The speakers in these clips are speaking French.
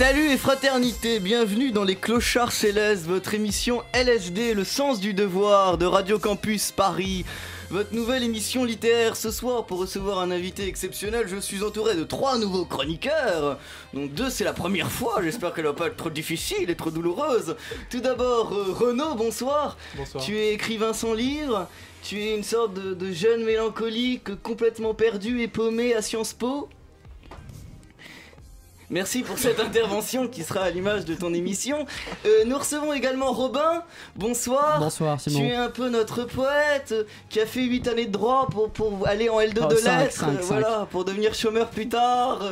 Salut et fraternité, bienvenue dans les Clochards Célestes, votre émission LSD, le sens du devoir de Radio Campus Paris. Votre nouvelle émission littéraire ce soir. Pour recevoir un invité exceptionnel, je suis entouré de 3 nouveaux chroniqueurs. Donc 2 c'est la première fois, j'espère qu'elle va pas être trop difficile et trop douloureuse. Tout d'abord Renaud, bonsoir. Bonsoir. Tu es écrivain sans livre, tu es une sorte de jeune mélancolique complètement perdu et paumé à Sciences Po. Merci pour cette intervention qui sera à l'image de ton émission. Nous recevons également Robin. Bonsoir. Bonsoir Simon. Tu es un peu notre poète qui a fait 8 années de droit pour aller en L2 de lettres, voilà, pour devenir chômeur plus tard.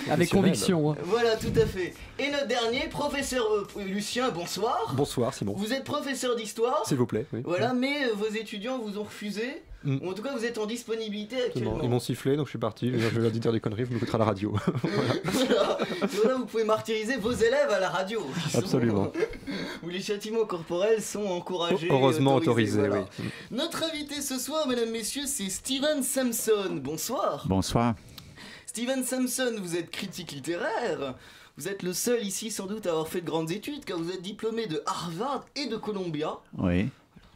Avec conviction. Hein. Voilà, tout à fait. Et notre dernier, professeur Lucien, bonsoir. Bonsoir Simon. Vous êtes professeur d'histoire. S'il vous plaît. Oui. Voilà, mais vos étudiants vous ont refusé. Ou en tout cas, vous êtes en disponibilité actuellement. Ils m'ont sifflé, donc je suis parti. Je vais leur dire des conneries, vous m'écouterez à la radio. Voilà, vous pouvez martyriser vos élèves à la radio. Absolument. Où les châtiments corporels sont encouragés. Heureusement autorisés, voilà. oui. Notre invité ce soir, mesdames, messieurs, c'est Steven Sampson. Bonsoir. Bonsoir. Steven Sampson, vous êtes critique littéraire. Vous êtes le seul ici sans doute à avoir fait de grandes études, car vous êtes diplômé de Harvard et de Columbia. Oui.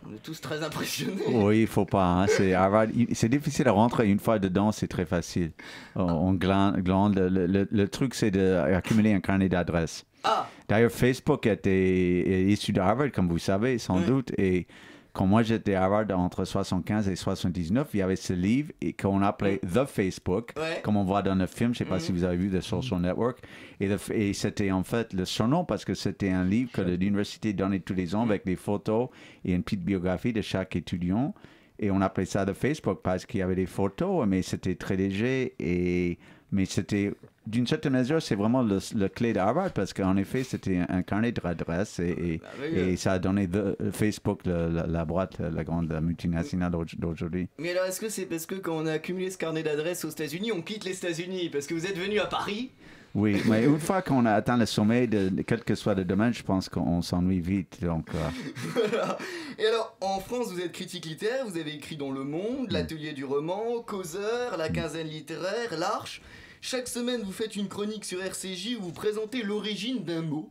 On est tous très impressionnés. Oui, il faut pas. Hein. C'est Harvard. C'est difficile à rentrer une fois dedans, c'est très facile. On glande. Le truc, c'est d'accumuler un carnet d'adresses. Ah. D'ailleurs, Facebook est issu de Harvard, comme vous savez, sans doute. Et quand moi j'étais à Harvard entre 75 et 79, il y avait ce livre qu'on appelait The Facebook, comme on voit dans le film. Je ne sais pas si vous avez vu The Social Network. Et c'était en fait le surnom parce que c'était un livre que l'université donnait tous les ans avec des photos et une petite biographie de chaque étudiant. Et on appelait ça The Facebook parce qu'il y avait des photos, mais c'était très léger. Mais c'était, d'une certaine mesure, c'est vraiment le clé d'Harvard parce qu'en effet, c'était un carnet d'adresses et ça a donné Facebook, la boîte, la grande multinationale d'aujourd'hui. Mais alors, est-ce que c'est parce que quand on a accumulé ce carnet d'adresses aux États-Unis, on quitte les États-Unis parce que vous êtes venu à Paris? Oui, mais une fois qu'on a atteint le sommet, quel que soit le domaine, je pense qu'on s'ennuie vite. Donc, Voilà. Et alors, en France, vous êtes critique littéraire, vous avez écrit dans Le Monde, l'Atelier du roman, Causeur, La Quinzaine littéraire, L'Arche. Chaque semaine, vous faites une chronique sur RCJ où vous présentez l'origine d'un mot.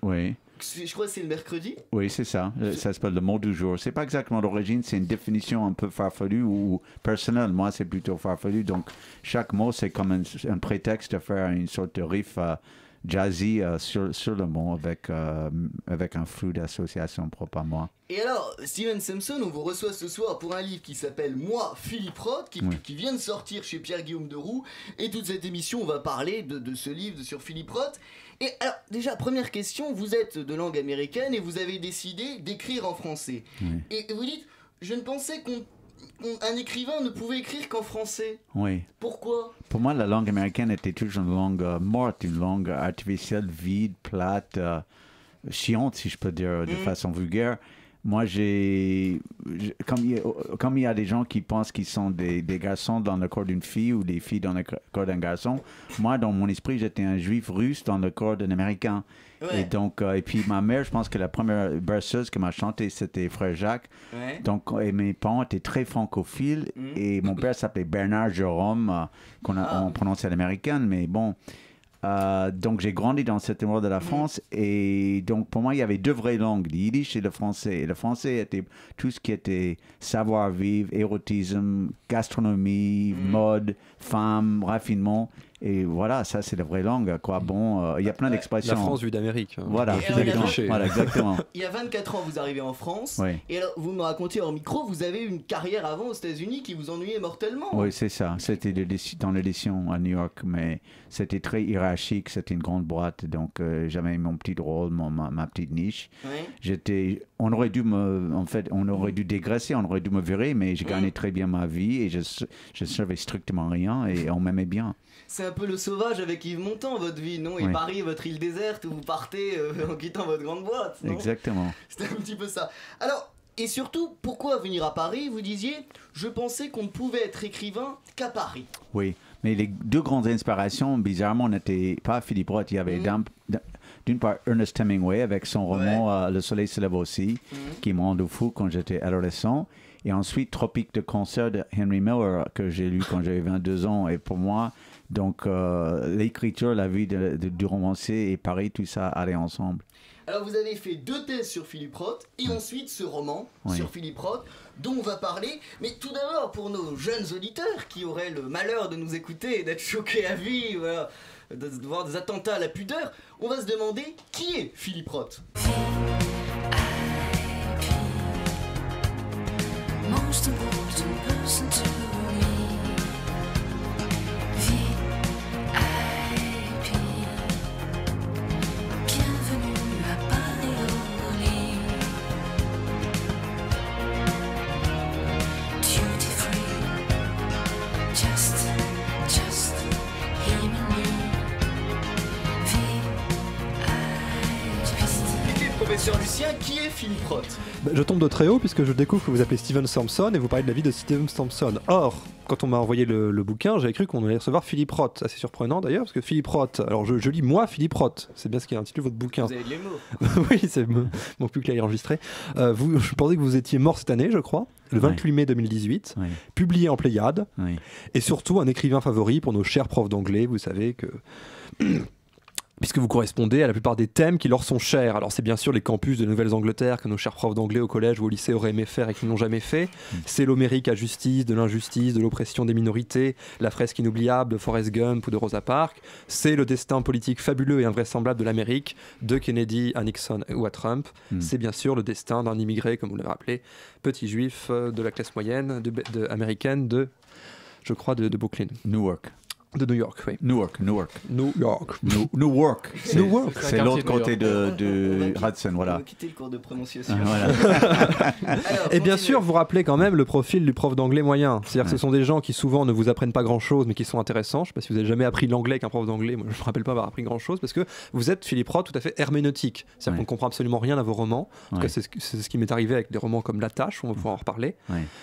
Oui. Je crois que c'est le mercredi. Oui, c'est ça. Ça s'appelle le mot du jour. C'est pas exactement l'origine, c'est une définition un peu farfelue ou personnelle. Moi, c'est plutôt farfelu. Donc, chaque mot, c'est comme un prétexte de faire une sorte de riff jazzy sur le mot avec un flou d'association propre à moi. Et alors, Steven Sampson, on vous reçoit ce soir pour un livre qui s'appelle Moi, Philippe Roth, qui vient de sortir chez Pierre-Guillaume Deroux. Et toute cette émission, on va parler de ce livre sur Philippe Roth. Et alors, déjà, première question, vous êtes de langue américaine et vous avez décidé d'écrire en français. Et vous dites, je ne pensais qu'un écrivain ne pouvait écrire qu'en français. Oui. Pourquoi? Pour moi, la langue américaine était toujours une langue morte, une langue artificielle, vide, plate, chiante, si je peux dire de façon vulgaire. Moi, comme il y a des gens qui pensent qu'ils sont des garçons dans le corps d'une fille ou des filles dans le corps d'un garçon, moi, dans mon esprit, j'étais un juif russe dans le corps d'un Américain. Ouais. Et donc, et puis ma mère, je pense que la première berceuse qui m'a chanté, c'était Frère Jacques. Ouais. Donc, et mes parents étaient très francophiles. Et mon père s'appelait Bernard Jérôme, on prononçait à l'américaine, mais bon. Donc j'ai grandi dans cet endroit de la France et donc pour moi il y avait deux vraies langues, le yiddish et le français. Et le français était tout ce qui était savoir-vivre, érotisme, gastronomie, mode, femme, raffinement. Et voilà, ça c'est la vraie langue, quoi. Bon, il y a plein d'expressions. La France vue d'Amérique. Voilà, voilà, exactement. Il y a 24 ans, vous arrivez en France. Oui. Et alors, vous me racontiez en micro, vous avez une carrière avant aux États-Unis qui vous ennuyait mortellement. Oui, c'est ça. C'était dans l'édition à New York, mais c'était très hiérarchique. C'était une grande boîte, donc j'avais mon petit rôle, ma petite niche. Oui. On aurait dû dégraisser, on aurait dû me virer, mais j'ai gagné très bien ma vie et je servais strictement rien et on m'aimait bien. C'est un peu le sauvage avec Yves Montand, votre vie, non? Et Paris, votre île déserte où vous partez en quittant votre grande boîte, non? Exactement. C'était un petit peu ça. Alors, et surtout, pourquoi venir à Paris? Vous disiez, je pensais qu'on ne pouvait être écrivain qu'à Paris. Oui, mais les deux grandes inspirations, bizarrement, n'étaient pas Philippe Roth. Il y avait d'une part Ernest Hemingway avec son roman Le Soleil se lève aussi, qui m'a rendu fou quand j'étais adolescent. Et ensuite, Tropique de concert de Henry Miller, que j'ai lu quand j'avais 22 ans. Et pour moi, Donc, l'écriture, la vie du romancier et Paris, tout ça allait ensemble. Alors vous avez fait 2 thèses sur Philippe Roth et ensuite ce roman sur Philippe Roth dont on va parler. Mais tout d'abord pour nos jeunes auditeurs qui auraient le malheur de nous écouter et d'être choqués à vie, voilà, de voir des attentats à la pudeur, on va se demander qui est Philippe Roth. Most important person to me. VIP. Bienvenue à Paris. Duty free. Just him and me. VIP. Professeur Lucien, qui est Philippe Roth? Je tombe de très haut puisque je découvre que vous appelez Stephen Thompson et vous parlez de la vie de Stephen Thompson. Or, quand on m'a envoyé le bouquin, j'avais cru qu'on allait recevoir Philippe Roth. Assez surprenant d'ailleurs, parce que Philippe Roth, alors je lis moi Philippe Roth, c'est bien ce qui est intitulé votre bouquin. Vous avez les mots. Oui, c'est mon plus que là enregistré. Je pensais que vous étiez mort cette année, je crois, le 28 mai 2018, publié en Pléiade, et surtout un écrivain favori pour nos chers profs d'anglais. Vous savez que... puisque vous correspondez à la plupart des thèmes qui leur sont chers. Alors c'est bien sûr les campus de Nouvelle-Angleterre que nos chers profs d'anglais au collège ou au lycée auraient aimé faire et qui n'ont jamais fait. C'est l'Homérique à justice, de l'injustice, de l'oppression des minorités, la fresque inoubliable de Forrest Gump ou de Rosa Parks. C'est le destin politique fabuleux et invraisemblable de l'Amérique, de Kennedy à Nixon ou à Trump. C'est bien sûr le destin d'un immigré, comme vous l'avez rappelé, petit juif de la classe moyenne américaine de Brooklyn. Newark. De New York, oui. Newark. Newark. C'est l'autre côté de Hudson, voilà. On va quitter le cours de prononciation. Voilà. Alors, et bien sûr, vous rappelez quand même le profil du prof d'anglais moyen. C'est-à-dire que ce sont des gens qui souvent ne vous apprennent pas grand-chose, mais qui sont intéressants. Je ne sais pas si vous avez jamais appris l'anglais qu'un prof d'anglais. Moi, je ne me rappelle pas avoir appris grand-chose, parce que vous êtes, Philippe Roth, tout à fait herméneutique. C'est-à-dire qu'on ne comprend absolument rien à vos romans. En tout cas, c'est ce qui m'est arrivé avec des romans comme La Tâche, on va pouvoir en reparler.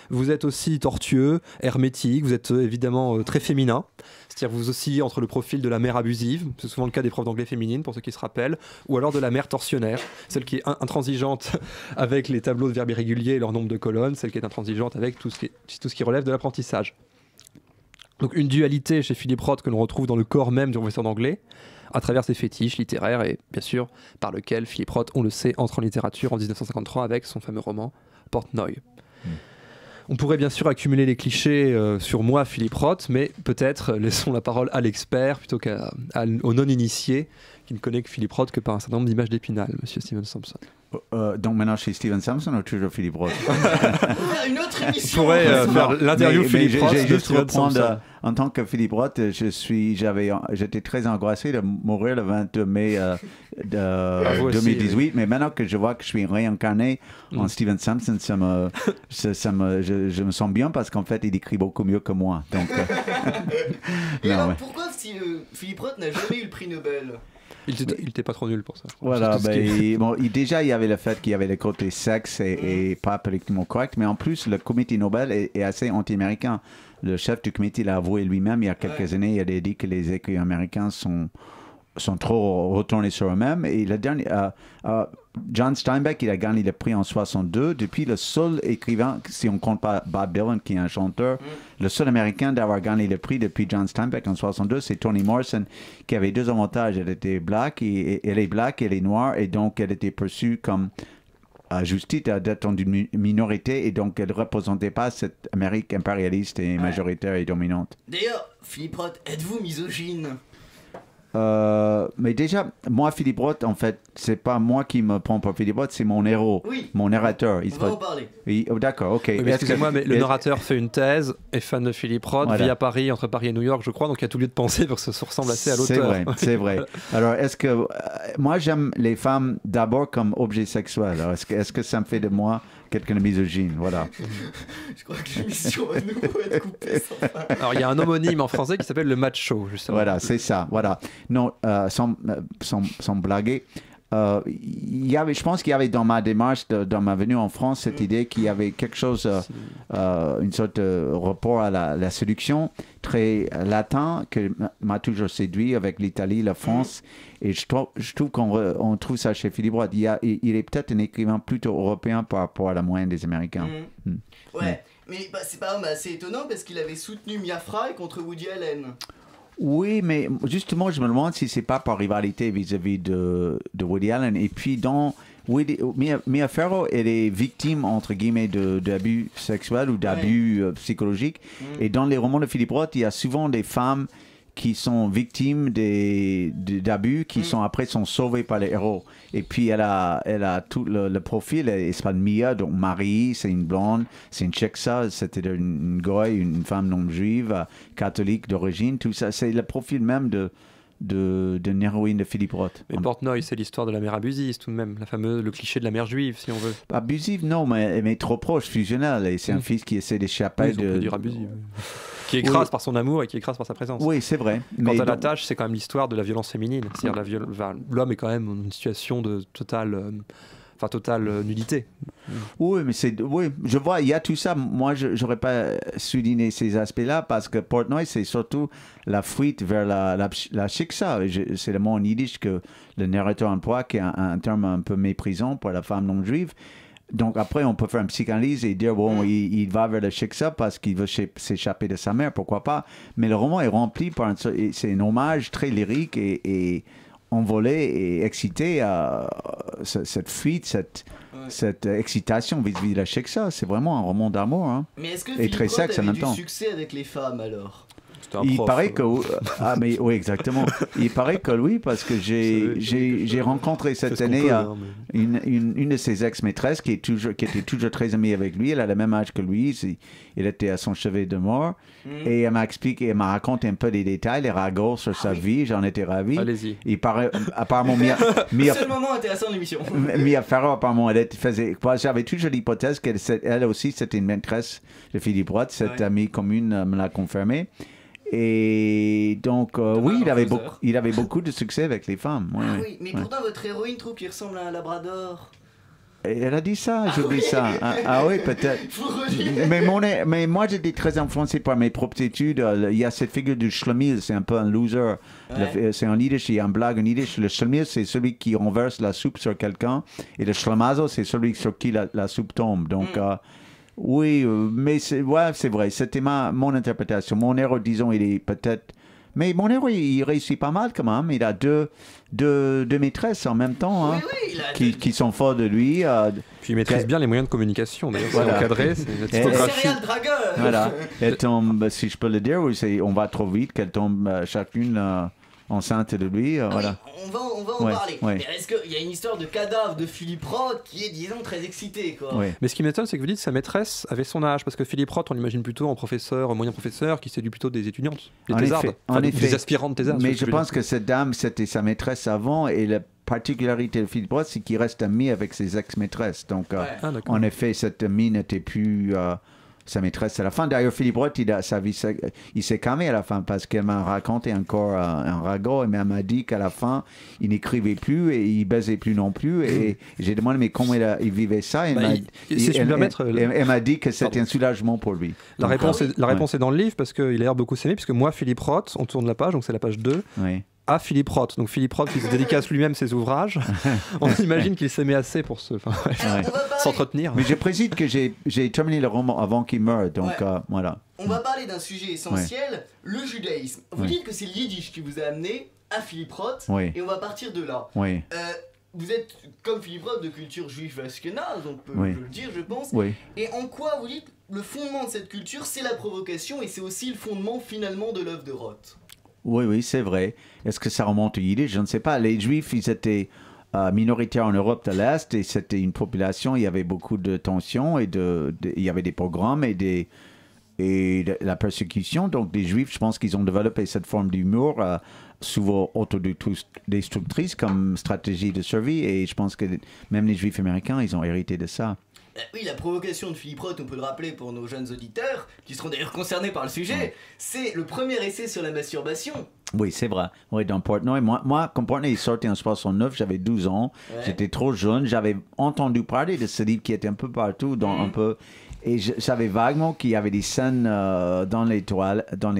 Vous êtes aussi tortueux, hermétique, vous êtes évidemment très féminin. C'est-à-dire vous oscillez entre le profil de la mère abusive, c'est souvent le cas des profs d'anglais féminines pour ceux qui se rappellent, ou alors de la mère tortionnaire, celle qui est intransigeante avec les tableaux de verbes irréguliers et leur nombre de colonnes, celle qui est intransigeante avec tout ce qui relève de l'apprentissage. Donc une dualité chez Philippe Roth que l'on retrouve dans le corps même du professeur d'anglais, à travers ses fétiches littéraires et bien sûr par lequel Philippe Roth, on le sait, entre en littérature en 1953 avec son fameux roman Portnoy. On pourrait bien sûr accumuler les clichés sur moi, Philippe Roth, mais peut-être laissons la parole à l'expert plutôt qu'au non-initié qui ne connaît que Philippe Roth que par un certain nombre d'images d'Épinal, monsieur Stephen Thompson. Donc maintenant chez Stephen Thompson ou toujours Philippe Roth? Une autre émission. On pourrait faire l'interview Philippe Roth. J'ai juste reprendre en tant que Philippe Roth, j'étais très angoissé de mourir le 22 mai 2018, mais maintenant que je vois que je suis réincarné en Stephen Thompson, je me sens bien parce qu'en fait il écrit beaucoup mieux que moi. Donc, et alors pourquoi Philippe Roth n'a jamais eu le prix Nobel? Il était pas trop nul pour ça. Voilà, déjà il y avait le fait qu'il y avait le côté sexe et pas politiquement correct, mais en plus le comité Nobel est assez anti-américain. Le chef du comité l'a avoué lui-même il y a quelques années, il a dit que les écrivains américains sont trop retournés sur eux-mêmes. Et le dernier, John Steinbeck, il a gagné le prix en 62. Depuis, le seul écrivain, si on compte pas Bob Dylan, qui est un chanteur, le seul américain d'avoir gagné le prix depuis John Steinbeck en 62, c'est Toni Morrison, qui avait 2 avantages. Elle était black, elle est black, elle est noire, et donc elle était perçue comme justice d'être d'une minorité, et donc elle ne représentait pas cette Amérique impérialiste et majoritaire et dominante. D'ailleurs, Philippe Roth, êtes-vous misogyne? Mais déjà, moi, Philippe Roth, en fait, c'est pas moi qui me prends pour Philippe Roth, c'est mon héros, mon narrateur. On va en parler. Oui, d'accord, ok. Oui, excusez-moi, mais le narrateur fait une thèse, est fan de Philippe Roth, vit à Paris, entre Paris et New York, je crois, donc il y a tout lieu de penser parce que ça ressemble assez à l'auteur. C'est vrai. Alors, est-ce que... moi, j'aime les femmes d'abord comme objet sexuel. Alors, est-ce que ça me fait de moi quelqu'un de misogyne? Voilà. Je crois que l'émission va nous être coupée sans fin. Alors, il y a un homonyme en français qui s'appelle le macho, justement. Voilà, c'est ça, voilà. Non, sans blaguer, je pense qu'il y avait dans ma démarche, dans ma venue en France, cette idée qu'il y avait quelque chose, une sorte de rapport à la séduction très latin que m'a toujours séduit avec l'Italie, la France. Et je trouve qu'on trouve ça chez Philippe Roth. Il est peut-être un écrivain plutôt européen par rapport à la moyenne des Américains. Ouais, mais c'est pas assez étonnant parce qu'il avait soutenu Mia Fry contre Woody Allen. Oui, mais justement, je me demande si c'est pas par rivalité vis-à-vis de Woody Allen. Et puis, Mia Farrow, elle est victime, entre guillemets, d'abus sexuels ou d'abus psychologiques. Et dans les romans de Philip Roth, il y a souvent des femmes qui sont victimes d'abus, qui sont sauvées par les héros. Et puis elle a tout le profil, elle s'appelle Mia, donc Marie, c'est une blonde, c'est une Tcheksa, c'était une goy, une femme non juive, catholique d'origine, tout ça, c'est le profil même d'une héroïne de Philip Roth. Mais Portnoy, c'est l'histoire de la mère abusive tout de même, le cliché de la mère juive, si on veut. Abusive, non, mais trop proche, fusionnelle, et c'est un fils qui essaie d'échapper on peut dire abusive. Qui écrase par son amour et qui écrase par sa présence. Oui, c'est vrai. Quant à la tâche, c'est quand même l'histoire de la violence féminine. C'est-à-dire l'homme est quand même dans une situation de totale nudité. Oui, mais je vois, il y a tout ça. Moi, je n'aurais pas souligné ces aspects-là parce que Portnoy, c'est surtout la fuite vers la shiksa. C'est le mot en yiddish que le narrateur emploie, qui est un terme un peu méprisant pour la femme non juive. Donc après, on peut faire une psychanalyse et dire, il va vers le shiksa parce qu'il veut s'échapper de sa mère, pourquoi pas. Mais le roman est rempli par c'est un hommage très lyrique et envolé et excité à cette fuite, cette excitation vis-à-vis de la shiksa. C'est vraiment un roman d'amour. Hein. Mais est-ce que Philip Roth avait du succès avec les femmes alors? Il paraît que mais oui, exactement. Il paraît que oui, parce que j'ai rencontré cette année une de ses ex-maîtresses qui était toujours très amie avec lui. Elle a le même âge que lui. Il était à son chevet de mort. Et elle m'a expliqué, elle m'a raconté un peu des détails, les ragots sur sa vie. J'en étais ravi. Allez-y. Il paraît, apparemment, c'est le moment intéressant de l'émission. Mia Farrow, apparemment, j'avais toujours l'hypothèse qu'elle aussi, c'était une maîtresse de Philip Roth. Cette amie commune me l'a confirmé. Et donc, oui, il avait beaucoup de succès avec les femmes. Oui, mais pourtant, votre héroïne trouve qu'il ressemble à un labrador. Elle a dit ça, j'oublie ça. Oui, peut-être. Mais moi, j'étais très influencé par mes propres études. Il y a cette figure du schlemiel, c'est un peu un loser. C'est en yiddish, il y a une blague en yiddish. Le schlemiel, c'est celui qui renverse la soupe sur quelqu'un. Et le schlemazo, c'est celui sur qui la soupe tombe. Donc... oui, mais c'est vrai, c'était mon interprétation. Mon héros, disons, il est peut-être... Mais mon héros, il réussit pas mal quand même. Il a deux maîtresses en même temps, hein, qui sont forts de lui. Puis il maîtrise bien les moyens de communication, d'ailleurs. C'est encadré, c'est la typographie. Voilà. Elle tombe, si je peux le dire, on va trop vite, qu'elle tombe chacune... enceinte de lui, voilà. On va en parler. Mais est-ce qu'il y a une histoire de cadavre de Philip Roth qui est, disons, très excitée, quoi. Mais ce qui m'étonne, c'est que vous dites que sa maîtresse avait son âge, parce que Philip Roth, on l'imagine plutôt en professeur, moyen professeur, qui séduit plutôt des étudiantes, des aspirantes thésardes. Mais je pense que cette dame, c'était sa maîtresse avant, et la particularité de Philip Roth, c'est qu'il reste ami avec ses ex-maîtresses. Donc, en effet, cette amie n'était plus... sa maîtresse à la fin. D'ailleurs, Philip Roth, il s'est calmé à la fin parce qu'elle m'a raconté encore un ragot et elle m'a dit qu'à la fin, il n'écrivait plus et il baisait plus non plus. Et j'ai demandé mais comment il vivait ça. Elle m'a dit que c'était un soulagement pour lui. La réponse est dans le livre parce qu'il a l'air beaucoup s'aimer, puisque moi, Philip Roth, on tourne la page, donc c'est la page 2. Oui. À Philip Roth. Donc Philip Roth qui se dédicace lui-même ses ouvrages. On imagine qu'il s'aimait assez pour s'entretenir. Mais je précise que j'ai terminé le roman avant qu'il meure, donc voilà. On va parler d'un sujet essentiel, le judaïsme. Vous dites que c'est le yiddish qui vous a amené à Philip Roth, et on va partir de là. Vous êtes, comme Philip Roth, de culture juive ashkénaze, on peut le dire, je pense. Et en quoi, vous dites, le fondement de cette culture, c'est la provocation, et c'est aussi le fondement, finalement, de l'œuvre de Roth. Oui, c'est vrai. Est-ce que ça remonte au yiddish? Je ne sais pas. Les Juifs, ils étaient minoritaires en Europe de l'Est et c'était une population, il y avait beaucoup de tensions et il y avait des pogroms et de la persécution. Donc, les Juifs, je pense qu'ils ont développé cette forme d'humour souvent autodestructrice comme stratégie de survie et je pense que même les Juifs américains, ils ont hérité de ça. Oui, la provocation de Philip Roth, on peut le rappeler pour nos jeunes auditeurs, qui seront d'ailleurs concernés par le sujet, c'est le premier essai sur la masturbation. Oui, c'est vrai. Oui, dans Portnoy. Moi, quand Portnoy est sorti en 69, j'avais 12 ans. J'étais trop jeune. J'avais entendu parler de ce livre qui était un peu partout, un peu... Et je savais vaguement qu'il y avait des scènes dans les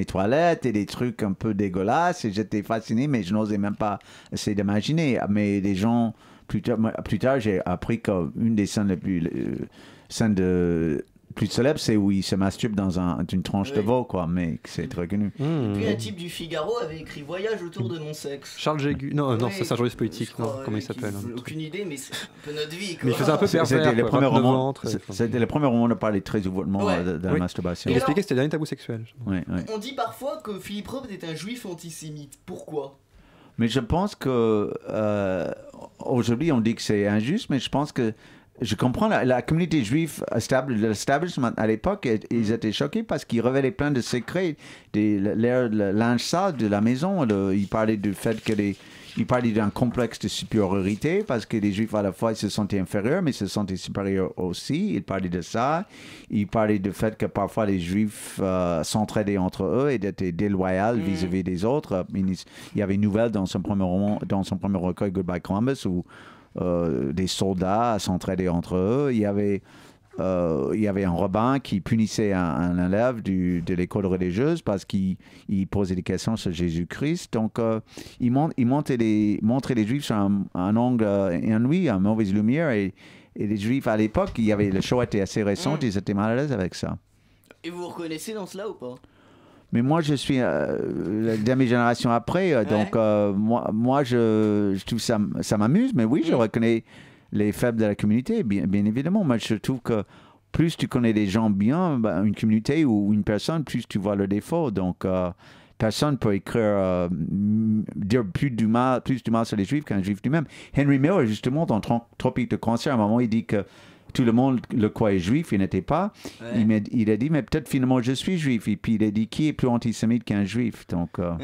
toilettes et des trucs un peu dégueulasses. Et j'étais fasciné, mais je n'osais même pas essayer d'imaginer. Mais les gens... Plus tard, j'ai appris qu'une des scènes les plus scènes de plus célèbre, c'est où il se masturbe dans une tranche de veau, quoi, mais c'est très connu. Et puis un type du Figaro avait écrit Voyage autour de mon sexe. Charles Jégu. Non, ça c'est un journaliste politique. Comment il s'appelle Aucune idée, mais c'est un peu notre vie. Quoi. Mais il faisait un peu pervers. C'était le premier roman de parler très ouvertement de la masturbation. Il expliquait que c'était le dernier tabou sexuel. On dit parfois que Philippe Roth est un juif antisémite. Pourquoi ? Mais je pense que aujourd'hui on dit que c'est injuste, mais je pense que je comprends la communauté juive l'establishment à l'époque, ils étaient choqués parce qu'ils révélaient plein de secrets, le linge sale de la maison. Ils parlaient du fait que ils parlaient d'un complexe de supériorité parce que les juifs à la fois ils se sentaient inférieurs mais se sentaient supérieurs aussi. Ils parlaient de ça. Ils parlaient du fait que parfois les juifs s'entraidaient entre eux et étaient déloyaux vis-à-vis des autres. Il y avait une nouvelle dans son premier roman, dans son premier recueil Goodbye Columbus où des soldats s'entraidaient entre eux. Il y avait un rabbin qui punissait un élève de l'école religieuse parce qu'il posait des questions sur Jésus-Christ. Donc, il montrait les Juifs sur un angle ennuyé, à mauvaise lumière. Et les Juifs, à l'époque, le show était assez récent, ils étaient mal à l'aise avec ça. Et vous vous reconnaissez dans cela ou pas ? Mais moi, je suis la dernière génération après, donc moi je trouve ça m'amuse, mais oui, je reconnais les faibles de la communauté, bien évidemment. Moi, je trouve que plus tu connais les gens bien, une communauté ou une personne, plus tu vois le défaut. Donc, personne ne peut dire plus du mal sur les Juifs qu'un Juif lui-même. Henry Miller, justement, dans Tropique de cancer, à un moment, il dit que tout le monde le croyait juif, il n'était pas. Ouais. Il a dit, mais peut-être finalement je suis juif. Et puis il a dit, qui est plus antisémite qu'un juif? Donc, Vous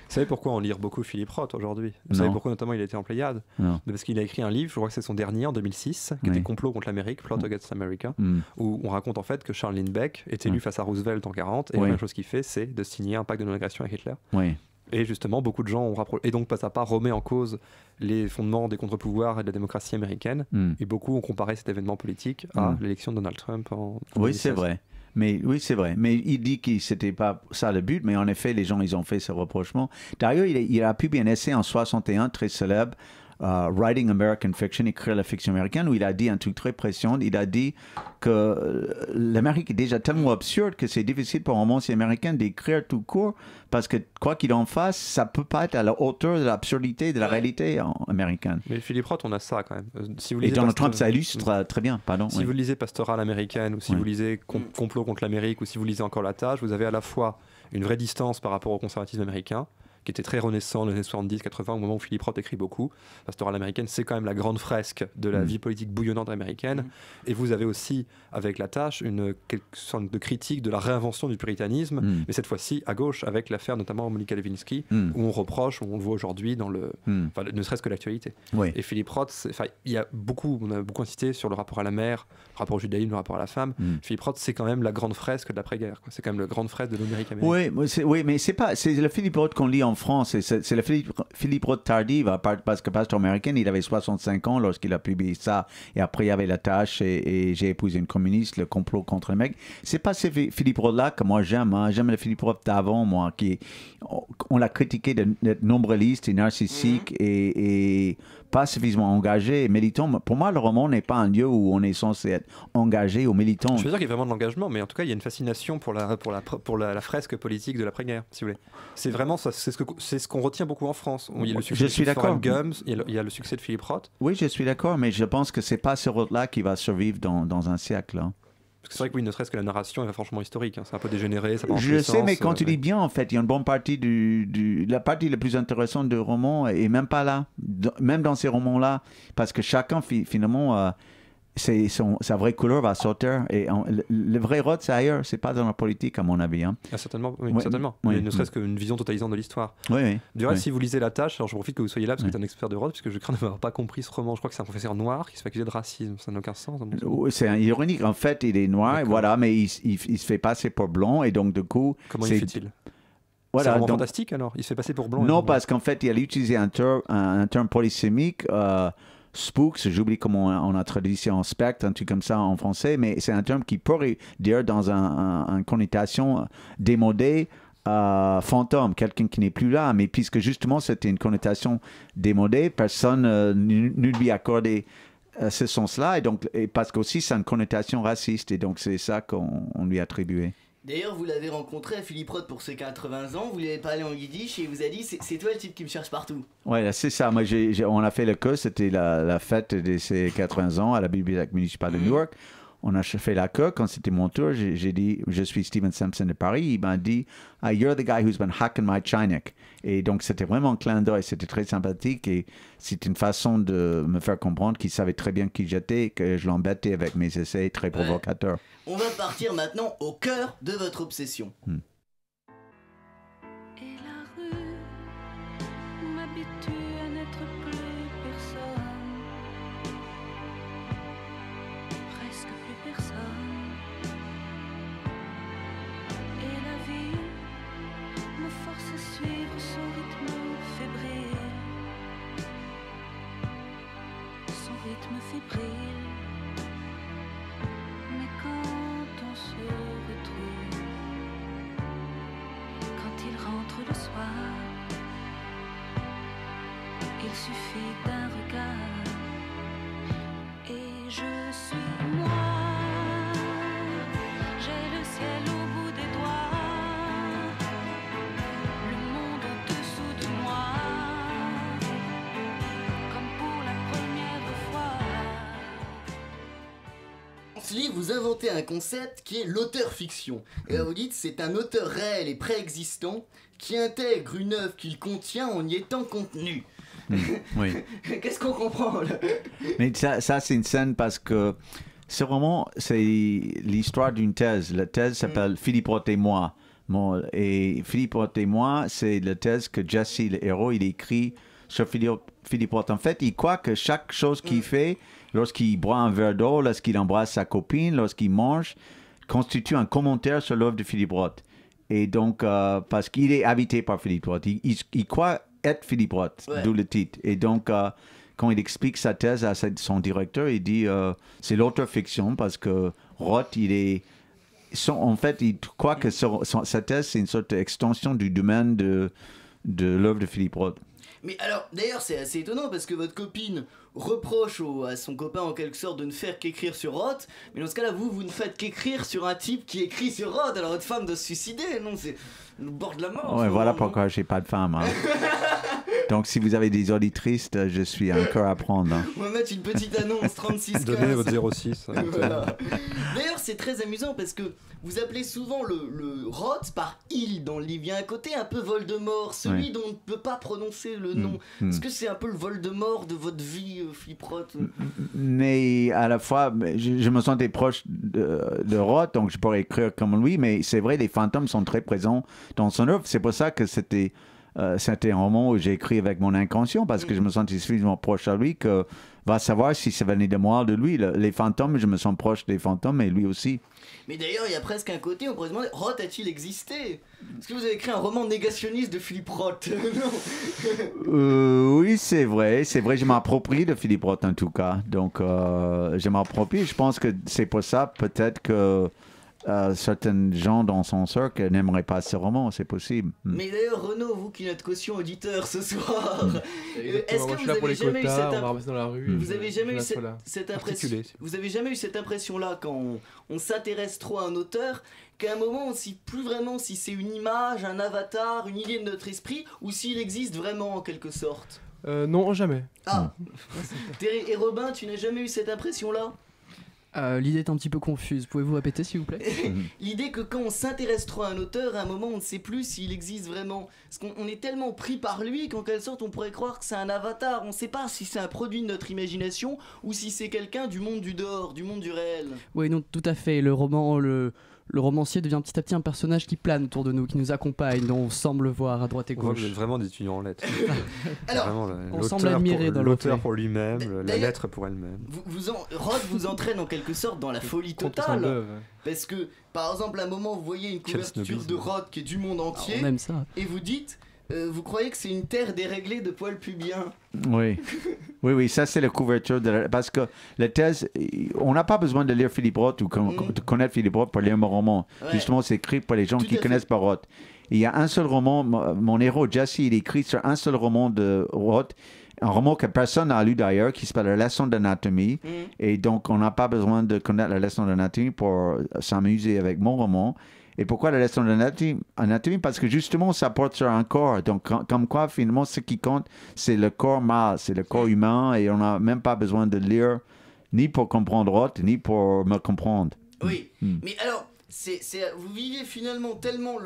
savez pourquoi on lit beaucoup Philippe Roth aujourd'hui? Vous savez pourquoi notamment il a été en Pléiade? Parce qu'il a écrit un livre, je crois que c'est son dernier, en 2006, qui était Complot contre l'Amérique, Plot Against America, où on raconte en fait que Charles Lindbergh est élu face à Roosevelt en 40, et la même chose qu'il fait, c'est de signer un pacte de non-agression avec Hitler. Et justement, beaucoup de gens ont rapproché, et donc pas à pas remet en cause les fondements des contre-pouvoirs et de la démocratie américaine. Et beaucoup ont comparé cet événement politique à l'élection de Donald Trump en 2016. Oui, c'est vrai. Oui, c'est vrai. Mais il dit que c'était pas ça le but, mais en effet, les gens, ils ont fait ce rapprochement. D'ailleurs, il a publié un essai en 61 très célèbre, Writing American Fiction, écrire la fiction américaine, où il a dit un truc très précieux. Il a dit que l'Amérique est déjà tellement absurde que c'est difficile pour un romancier américain d'écrire tout court, parce que quoi qu'il en fasse, ça peut pas être à la hauteur de l'absurdité de la réalité américaine. Mais Philippe Roth, on a ça quand même. Si vous lisez Donald Trump, ça illustre très bien. Si vous lisez Pastorale américaine, ou si vous lisez Complot contre l'Amérique, ou si vous lisez encore La Tâche, vous avez à la fois une vraie distance par rapport au conservatisme américain, qui était très renaissant dans les années 70-80, au moment où Philippe Roth écrit beaucoup. Pastorale américaine, c'est quand même la grande fresque de la vie politique bouillonnante américaine. Et vous avez aussi, avec La Tâche, quelque sorte de critique de la réinvention du puritanisme, mais cette fois-ci à gauche, avec l'affaire notamment Monica Lewinsky, où on reproche, où on le voit aujourd'hui dans ne serait-ce que l'actualité. Et Philippe Roth, on a beaucoup insisté sur le rapport à la mère, le rapport au judaïsme, le rapport à la femme. Philippe Roth, c'est quand même la grande fresque de l'après-guerre. C'est quand même la grande fresque de l'Amérique américaine. Oui, mais c'est le Philippe Roth qu'on lit en France, c'est le Philippe Roth tardif, parce que Pasteur américain, il avait 65 ans lorsqu'il a publié ça, et après il y avait La Tâche, et J'ai épousé une communiste, Le complot contre le mec. C'est pas ce Philippe Roth-là que moi j'aime, j'aime le Philippe Roth d'avant, moi, on l'a critiqué d'être nombraliste et narcissique, et pas suffisamment engagé et militant. Pour moi, le roman n'est pas un lieu où on est censé être engagé ou militant. Je veux dire qu'il y a vraiment de l'engagement, mais en tout cas, il y a une fascination pour la fresque politique de l'après-guerre, si vous voulez. C'est vraiment ça, c'est ce qu'on retient beaucoup en France. Il y a le succès de Forrest Gump, il y a le succès de Philippe Roth. Oui, je suis d'accord, mais je pense que c'est pas ce Roth-là qui va survivre dans un siècle. Parce que c'est vrai que oui, ne serait-ce que la narration est franchement historique. C'est un peu dégénéré, ça Je sais, mais quand tu lis bien, en fait, il y a une bonne partie la partie la plus intéressante du roman et même pas là, même dans ces romans-là, parce que chacun finalement sa vraie couleur va sortir. Et le vrai Roth, c'est ailleurs, c'est pas dans la politique, à mon avis. Certainement, oui, certainement. Mais ne serait-ce qu'une vision totalisante de l'histoire. Du reste, si vous lisez La Tâche, alors je profite que vous soyez là parce que vous êtes un expert de Roth, puisque je crains de n'avoir pas compris ce roman. Je crois que c'est un professeur noir qui se fait accuser de racisme. Ça n'a aucun sens. C'est ironique. En fait, il est noir, voilà, mais il se fait passer pour blanc, et donc du coup. Comment il fait-il? C'est un roman fantastique alors? Il se fait passer pour blanc? Non, parce qu'en fait, il a utilisé un terme polysémique. Spooks, j'oublie comment on a traduit ça en spectre, un truc comme ça en français, mais c'est un terme qui pourrait dire dans une connotation démodée, fantôme, quelqu'un qui n'est plus là, mais puisque justement c'était une connotation démodée, personne ne lui accordait ce sens-là, et parce qu'aussi c'est une connotation raciste, et donc c'est ça qu'on lui a attribué. D'ailleurs, vous l'avez rencontré, Philippe Roth, pour ses 80 ans, vous lui avez parlé en yiddish et il vous a dit c'est toi le type qui me cherche partout. Ouais, c'est ça. Moi, on a fait le queue, c'était la fête de ses 80 ans à la bibliothèque municipale de Newark. On a fait la queue. Quand c'était mon tour, j'ai dit je suis Steven Simpson de Paris. Il m'a dit you're the guy who's been hacking my Chinik. Et donc, c'était vraiment un clin d'œil. C'était très sympathique et c'était une façon de me faire comprendre qu'il savait très bien qui j'étais, que je l'embêtais avec mes essais très provocateurs. On va partir maintenant au cœur de votre obsession. Et la rue m'habitue à n'être plus personne, presque plus personne. Et la vie me force à suivre son rythme fébrile, son rythme fébrile. Mais quand on se retrouve, quand il rentre le soir, il suffit d'un regard et je suis moi. J'ai le ciel au bout des doigts, le monde au-dessous de moi, comme pour la première fois. Dans ce livre, vous inventez un concept qui est l'auteur-fiction. Et là, vous dites c'est un auteur réel et préexistant qui intègre une œuvre qu'il contient en y étant contenu. Oui. Qu'est-ce qu'on comprend là? Mais ça c'est une scène parce que ce roman, c'est l'histoire d'une thèse. La thèse s'appelle Philippe Roth et moi. Et Philippe Roth et moi, c'est la thèse que Jesse, le héros, il écrit sur Philippe Roth. En fait, il croit que chaque chose qu'il fait, lorsqu'il boit un verre d'eau, lorsqu'il embrasse sa copine, lorsqu'il mange, constitue un commentaire sur l'œuvre de Philippe Roth. Et donc, parce qu'il est habité par Philippe Roth, il croit être Philippe Roth, d'où le titre. Et donc, quand il explique sa thèse à son directeur, il dit c'est l'auteur-fiction parce que Roth, en fait, il croit que sa thèse, c'est une sorte d'extension du domaine de l'œuvre de Philippe Roth. Mais alors, d'ailleurs, c'est assez étonnant parce que votre copine reproche à son copain en quelque sorte de ne faire qu'écrire sur Roth, mais dans ce cas-là, vous ne faites qu'écrire sur un type qui écrit sur Roth, alors votre femme doit se suicider, non? C'est le bord de la mort. Ouais, voilà pourquoi j'ai pas de femme. Hein. Donc, si vous avez des auditrices, je suis un cœur à prendre. Hein. On va mettre une petite annonce 3615. Donnez votre 06. Voilà. D'ailleurs, c'est très amusant parce que vous appelez souvent le Roth par il dans le livre. Il y a un côté un peu Voldemort, celui dont on ne peut pas prononcer le nom. Est-ce que c'est un peu le Voldemort de votre vie, Philippe Roth? Mais à la fois, je me sentais proche de Roth, donc je pourrais écrire comme lui, mais c'est vrai, les fantômes sont très présents dans son œuvre. C'est pour ça que c'était un roman où j'ai écrit avec mon inconscient, parce que je me sentais suffisamment proche à lui que va savoir si ça venait de moi ou de lui. Les fantômes, je me sens proche des fantômes et lui aussi. Mais d'ailleurs, il y a presque un côté, on pourrait se demander, Roth a-t-il existé? Est-ce que vous avez écrit un roman négationniste de Philippe Roth? Oui, c'est vrai, je m'approprie de Philippe Roth en tout cas. Donc, je m'approprie. Je pense que c'est pour ça, peut-être que certains gens dans son cercle n'aimeraient pas ce roman, c'est possible. Mais d'ailleurs, Renaud, vous qui êtes caution auditeur ce soir, est-ce que vous avez jamais eu cette impression-là quand on s'intéresse trop à un auteur, qu'à un moment on ne sait plus vraiment si c'est une image, un avatar, une idée de notre esprit, ou s'il existe vraiment en quelque sorte? Non, jamais. Ah. Thierry et Robin, tu n'as jamais eu cette impression-là? L'idée est un petit peu confuse. Pouvez-vous répéter, s'il vous plaît? L'idée que quand on s'intéresse trop à un auteur, à un moment, on ne sait plus s'il existe vraiment. Parce qu'on est tellement pris par lui qu'en quelque sorte, on pourrait croire que c'est un avatar. On ne sait pas si c'est un produit de notre imagination ou si c'est quelqu'un du monde du dehors, du monde du réel. Oui, non, tout à fait. Le romancier devient petit à petit un personnage qui plane autour de nous, qui nous accompagne, dont on semble voir à droite et On voit que gauche. vous êtes vraiment des étudiants en lettres. Alors, vraiment, on semble admirer dans l'auteur l'auteur. pour lui-même, la lettre pour elle-même. Roth vous entraîne en quelque sorte dans la folie totale. Parce que, par exemple, à un moment, vous voyez une couverture de Roth qui est du monde entier. On aime ça. Et vous dites, vous croyez que c'est une terre déréglée de poils pubiens? Oui. Oui, ça c'est la couverture parce que la thèse, on n'a pas besoin de lire Philippe Roth ou de connaître Philippe Roth pour lire mon roman. Ouais. Justement, c'est écrit pour les gens qui connaissent pas Roth. Il y a un seul roman, mon héros Jesse, il écrit sur un seul roman de Roth un roman que personne n'a lu d'ailleurs, qui s'appelle La leçon d'anatomie. Et donc, on n'a pas besoin de connaître la leçon d'anatomie pour s'amuser avec mon roman. Et pourquoi la leçon d'anatomie? Parce que justement, ça porte sur un corps. Donc, comme quoi, finalement, ce qui compte, c'est le corps mâle, c'est le corps humain. Et on n'a même pas besoin de lire ni pour comprendre Roth, ni pour me comprendre. Oui, mais alors, vous vivez finalement tellement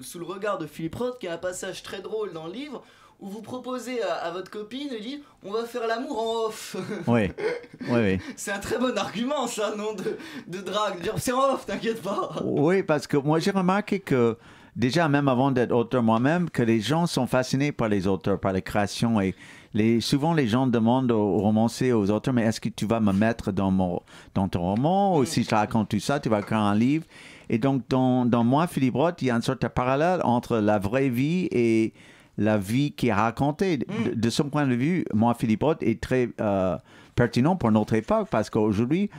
sous le regard de Philippe Roth qu'il y a un passage très drôle dans le livre où vous proposez à votre copine de dire on va faire l'amour en off. Oui, oui. C'est un très bon argument, ça, non, de drague. Dire c'est en off, t'inquiète pas. Oui, parce que moi, j'ai remarqué que, déjà, même avant d'être auteur moi-même, que les gens sont fascinés par les auteurs, par les créations. Et souvent, les gens demandent aux romanciers, aux auteurs, mais est-ce que tu vas me mettre dans ton roman? Ou si je te raconte tout ça, tu vas écrire un livre? Et donc, dans moi, Philippe Roth, il y a une sorte de parallèle entre la vraie vie et la vie qui est racontée. De son point de vue, moi, Philippe Roth est très pertinent pour notre époque parce qu'aujourd'hui,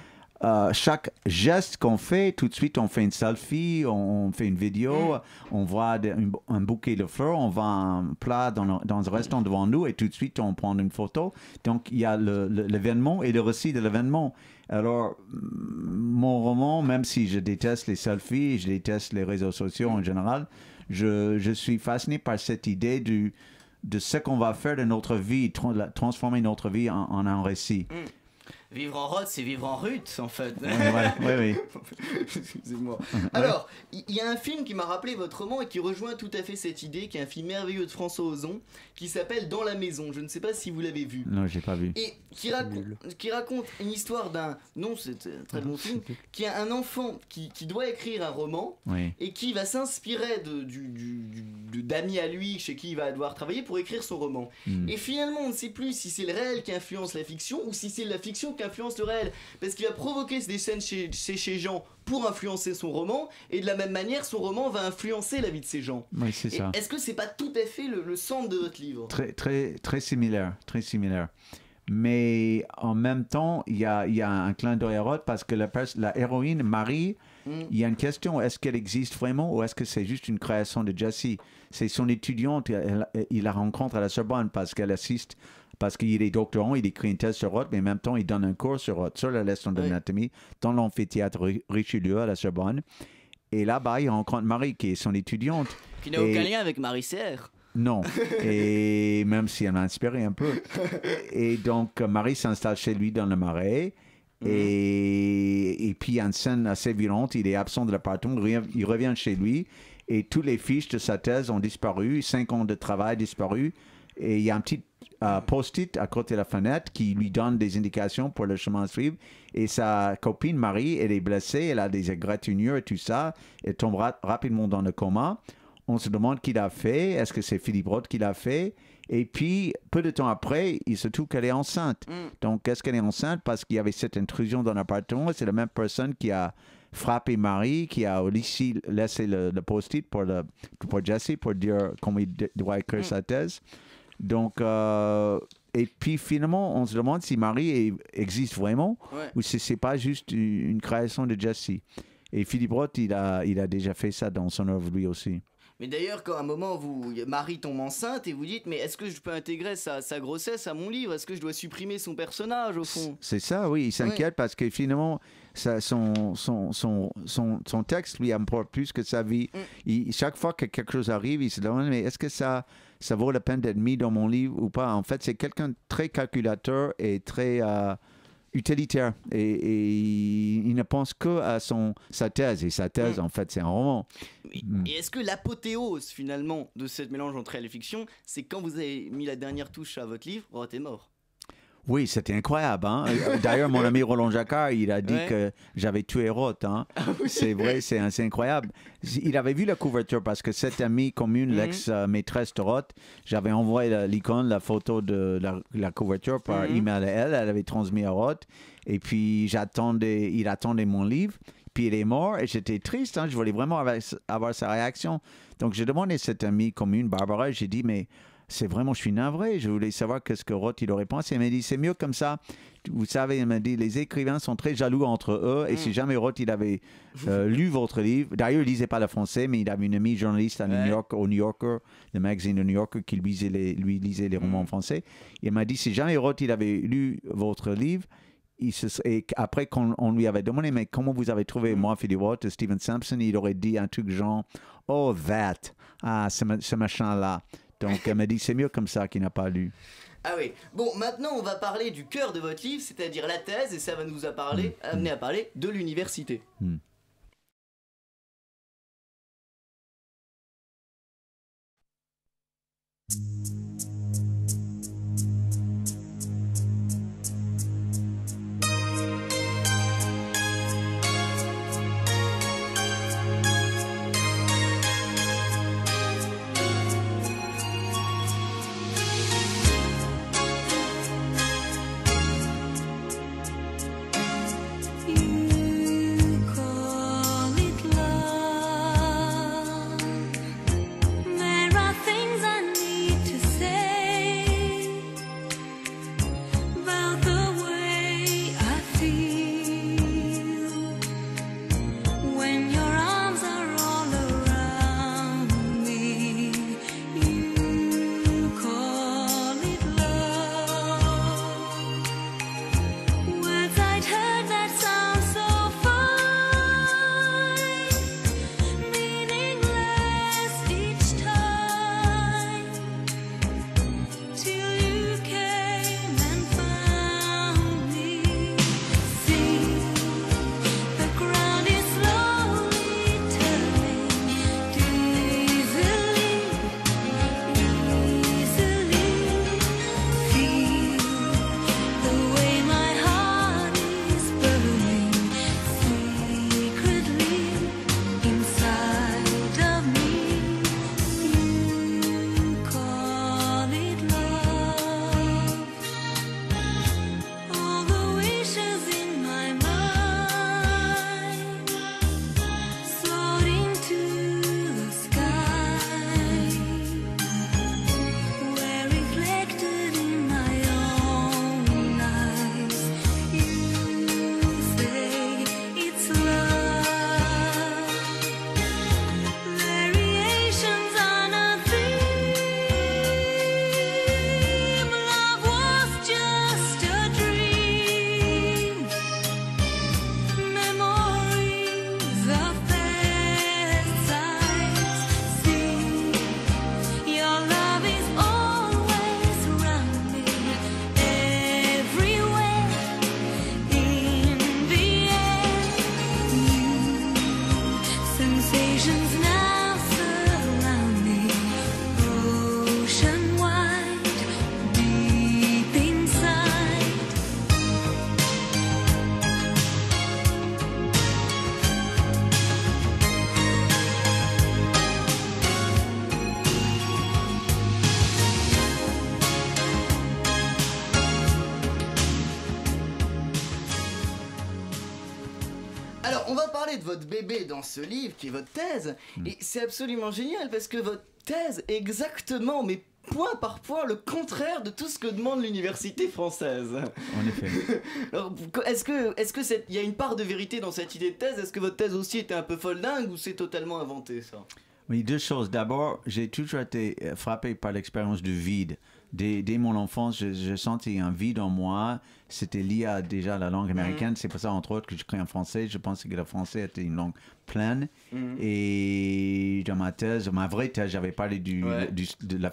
chaque geste qu'on fait, tout de suite, on fait une selfie, on fait une vidéo, on voit un bouquet de fleurs, on voit un plat dans un restaurant devant nous et tout de suite, on prend une photo. Donc, il y a l'événement et le récit de l'événement. Alors, mon roman, même si je déteste les selfies, je déteste les réseaux sociaux en général, je suis fasciné par cette idée de ce qu'on va faire de notre vie, transformer notre vie en un récit. Vivre en Roth, c'est vivre en Ruth, en fait. Oui. Excusez-moi. Alors, il y a un film qui m'a rappelé votre roman et qui rejoint tout à fait cette idée, qui est un film merveilleux de François Ozon, qui s'appelle Dans la maison. Je ne sais pas si vous l'avez vu. Non, j'ai pas vu. Et qui raconte une histoire d'un... Non, c'est un très bon film. Qui a un enfant qui doit écrire un roman et qui va s'inspirer d'amis à lui chez qui il va devoir travailler pour écrire son roman. Et finalement, on ne sait plus si c'est le réel qui influence la fiction ou si c'est la fiction qui influence le réel. Parce qu'il va provoquer des scènes chez gens pour influencer son roman, et de la même manière, son roman va influencer la vie de ces gens. Oui, c'est ça. Est-ce que c'est pas tout à fait le centre de votre livre? Très similaire, très similaire. Mais en même temps, il y a un clin d'œil à Roth parce que la héroïne, Marie, il y a une question, est-ce qu'elle existe vraiment ou est-ce que c'est juste une création de Jesse? C'est son étudiante, il la rencontre à la Sorbonne parce qu'elle assiste, parce qu'il est doctorant, il écrit une thèse sur Roth, mais en même temps, il donne un cours sur Roth, sur la leçon d'anatomie, dans l'amphithéâtre Richelieu à la Sorbonne. Et là-bas, il rencontre Marie, qui est son étudiante. Qui n'a aucun lien avec Marie Serre. Non, et même si elle m'a inspiré un peu. Et donc, Marie s'installe chez lui dans le Marais. Et puis, il y a une scène assez violente. Il est absent de l'appartement. Il revient chez lui. Et tous les fiches de sa thèse ont disparu. 5 ans de travail disparu. Et il y a un petit post-it à côté de la fenêtre qui lui donne des indications pour le chemin à suivre. Et sa copine Marie, elle est blessée. Elle a des égratignures et tout ça. Elle tombe rapidement dans le coma. On se demande qui l'a fait. Est-ce que c'est Philippe Roth qui l'a fait? Et puis, peu de temps après, il se trouve qu'elle est enceinte. Donc, est-ce qu'elle est enceinte? Parce qu'il y avait cette intrusion dans l'appartement. C'est la même personne qui a frappé Marie, qui a aussi laissé le post-it pour Jesse, pour dire comment il doit écrire sa thèse. Donc, et puis finalement, on se demande si Marie existe vraiment ou si c'est pas juste une création de Jesse. Et Philippe Roth, il a déjà fait ça dans son œuvre lui aussi. Mais d'ailleurs, quand à un moment, Marie tombe enceinte et vous dites, mais est-ce que je peux intégrer sa grossesse à mon livre? Est-ce que je dois supprimer son personnage, au fond? C'est ça, oui. Il s'inquiète parce que finalement, son texte lui importe plus que sa vie. Chaque fois que quelque chose arrive, il se demande, mais est-ce que ça vaut la peine d'être mis dans mon livre ou pas? En fait, c'est quelqu'un de très calculateur et très... utilitaire et il ne pense que à sa thèse et sa thèse en fait c'est un roman. Et est-ce que l'apothéose finalement de cette mélange entre réel et fiction, c'est quand vous avez mis la dernière touche à votre livre, Roth est mort? Oui, c'était incroyable. Hein? D'ailleurs, mon ami Roland Jacquard, il a dit que j'avais tué Roth. Hein? C'est vrai, c'est incroyable. Il avait vu la couverture parce que cette amie commune, l'ex-maîtresse de Roth, j'avais envoyé l'icône, la photo de la couverture par email à elle. Elle avait transmis à Roth. Et puis, il attendait mon livre. Puis, il est mort et j'étais triste. Hein? Je voulais vraiment avoir sa réaction. Donc, j'ai demandé à cette amie commune, Barbara, j'ai dit, mais c'est vraiment, je suis navré. Je voulais savoir qu'est-ce que Roth il aurait pensé. Il m'a dit, c'est mieux comme ça. Vous savez, il m'a dit, les écrivains sont très jaloux entre eux. Et si jamais Roth il avait lu votre livre, d'ailleurs, il lisait pas le français, mais il avait une amie journaliste à New York, au New Yorker, le magazine de New Yorker, qui lui lisait les romans en français. Il m'a dit, si jamais Roth il avait lu votre livre, et après, quand on lui avait demandé, mais comment vous avez trouvé moi, Philip Roth, Stephen Sampson, il aurait dit un truc genre, oh, ce machin-là. Donc, elle m'a dit, c'est mieux comme ça qu'il n'a pas lu. Ah oui. Bon, maintenant, on va parler du cœur de votre livre, c'est-à-dire la thèse, et ça va nous amener à parler de l'université. You call it love. There are things I need to say about the way I feel when your arms are all around me. You call it love. Words I'd heard that sound so fine, meaningless each time, till you came and found me. See, the ground is slowly turning easily, easily. Feel the way my heart is burning secretly inside of me. You call it love. All the wishes in my mind floating to the sky were reflected in my own eyes. You say it's love. Variations on a theme. Love was just a dream. Memories of past sights. See, your love is always around me, everywhere, in the air. New sensations now surround me, ocean wide, deep inside. Alors, on va parler de votre bébé dans ce livre, qui est votre thèse, et c'est absolument génial, parce que votre thèse est exactement, mais point par point, le contraire de tout ce que demande l'université française. En effet. Alors, est-ce que il y a une part de vérité dans cette idée de thèse? Est-ce que votre thèse aussi était un peu folle dingue, ou c'est totalement inventé, ça? Oui, deux choses. D'abord, j'ai toujours été frappé par l'expérience du vide. Dès mon enfance, je sentais un vide en moi. C'était lié à déjà la langue américaine. C'est pour ça, entre autres, que je crée en français. Je pensais que le français était une langue pleine. Et dans ma thèse, ma vraie thèse, j'avais parlé de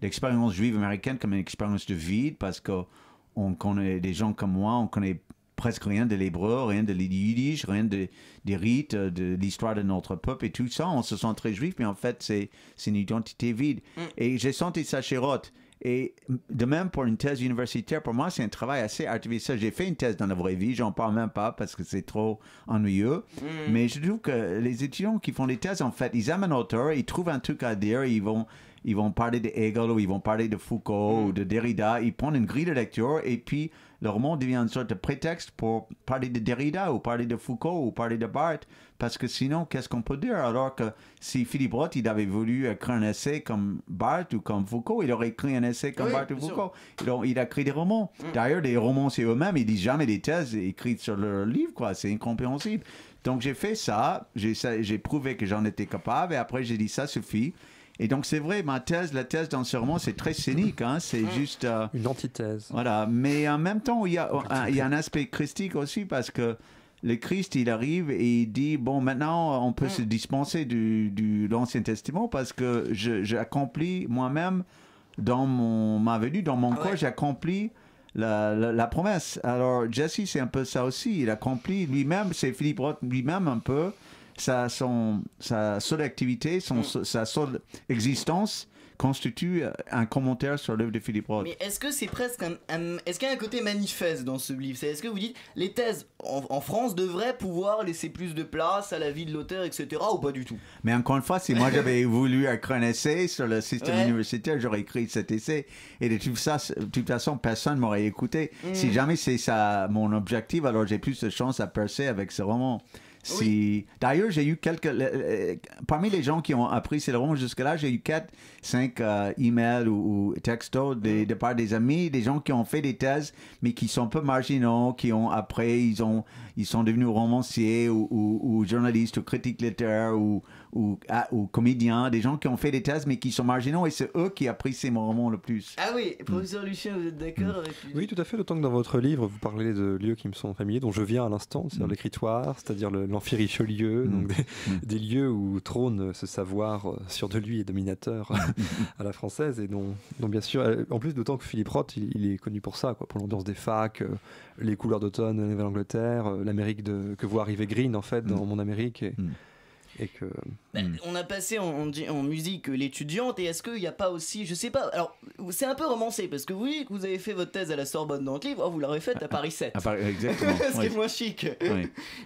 l'expérience juive américaine comme une expérience de vide, parce qu'on connaît des gens comme moi, on connaît presque rien de l'hébreu, rien de l'yiddish, rien des rites, de l'histoire de notre peuple et tout ça. On se sent très juif, mais en fait, c'est une identité vide. Et j'ai senti ça chez Roth. Et de même pour une thèse universitaire, pour moi, c'est un travail assez artificiel. J'ai fait une thèse dans la vraie vie, j'en parle même pas parce que c'est trop ennuyeux. Mais je trouve que les étudiants qui font des thèses, en fait, ils aiment un auteur, ils trouvent un truc à dire, ils vont parler de Hegel ou ils vont parler de Foucault ou de Derrida. Ils prennent une grille de lecture et puis le roman devient une sorte de prétexte pour parler de Derrida ou parler de Foucault ou parler de Barthes, parce que sinon, qu'est-ce qu'on peut dire? Alors que si Philippe Roth, il avait voulu écrire un essai comme Barthes ou comme Foucault, il aurait écrit un essai comme Barthes ou Foucault. Il a écrit des romans. D'ailleurs, les romanciers eux-mêmes, ils disent jamais des thèses écrites sur leur livre, quoi. C'est incompréhensible. Donc j'ai fait ça, j'ai prouvé que j'en étais capable, et après j'ai dit ça suffit. Et donc c'est vrai, la thèse dans ce roman, c'est très cynique, hein, c'est juste... une antithèse. Voilà, mais en même temps, il y a un aspect christique aussi, parce que le Christ, il arrive et il dit, bon, maintenant, on peut se dispenser de l'Ancien Testament, parce que j'accomplis moi-même, dans ma venue, dans mon corps, j'accomplis la promesse. Alors, Jesse, c'est un peu ça aussi, il accomplit lui-même, c'est Philippe Roth lui-même un peu, sa seule activité, sa seule existence constitue un commentaire sur l'œuvre de Philippe Roth. Mais est-ce que c'est presque est-ce qu'il y a un côté manifeste dans ce livre? Est-ce que vous dites les thèses en France devraient pouvoir laisser plus de place à la vie de l'auteur, etc., ou pas du tout? Mais encore une fois, si moi j'avais voulu écrire un essai sur le système universitaire, j'aurais écrit cet essai, et de toute façon, personne ne m'aurait écouté. Si jamais c'est ça mon objectif, alors j'ai plus de chance à percer avec ce roman. D'ailleurs, j'ai eu parmi les gens qui ont apprécié le roman jusque-là, j'ai eu 4-5 emails ou textos de part des amis, des gens qui ont fait des thèses, mais qui sont un peu marginaux, qui ont après, ils sont devenus romanciers ou journalistes ou critiques littéraires ou comédiens, des gens qui ont fait des thèses, mais qui sont marginaux, et c'est eux qui apprécient mon roman le plus. Ah oui, professeur Lucien, vous êtes d'accord avec lui? Oui, tout à fait, d'autant que dans votre livre, vous parlez de lieux qui me sont familiers, dont je viens à l'instant, c'est-à-dire l'écritoire, c'est-à-dire l'amphi Richelieu, donc des lieux où trône ce savoir sur de lui et dominateur à la française, et dont bien sûr, en plus d'autant que Philippe Roth, il est connu pour ça, quoi, pour l'ambiance des facs, les couleurs d'automne de Nouvelle-Angleterre, l'Amérique que voit arriver Green en fait dans Mon Amérique, et que... On a passé en musique l'étudiante, et est-ce qu'il n'y a pas aussi, je sais pas, alors c'est un peu romancé parce que vous dites que vous avez fait votre thèse à la Sorbonne dans votre livre, vous l'aurez faite à Paris 7. Exactement. Ce qui est moins chic.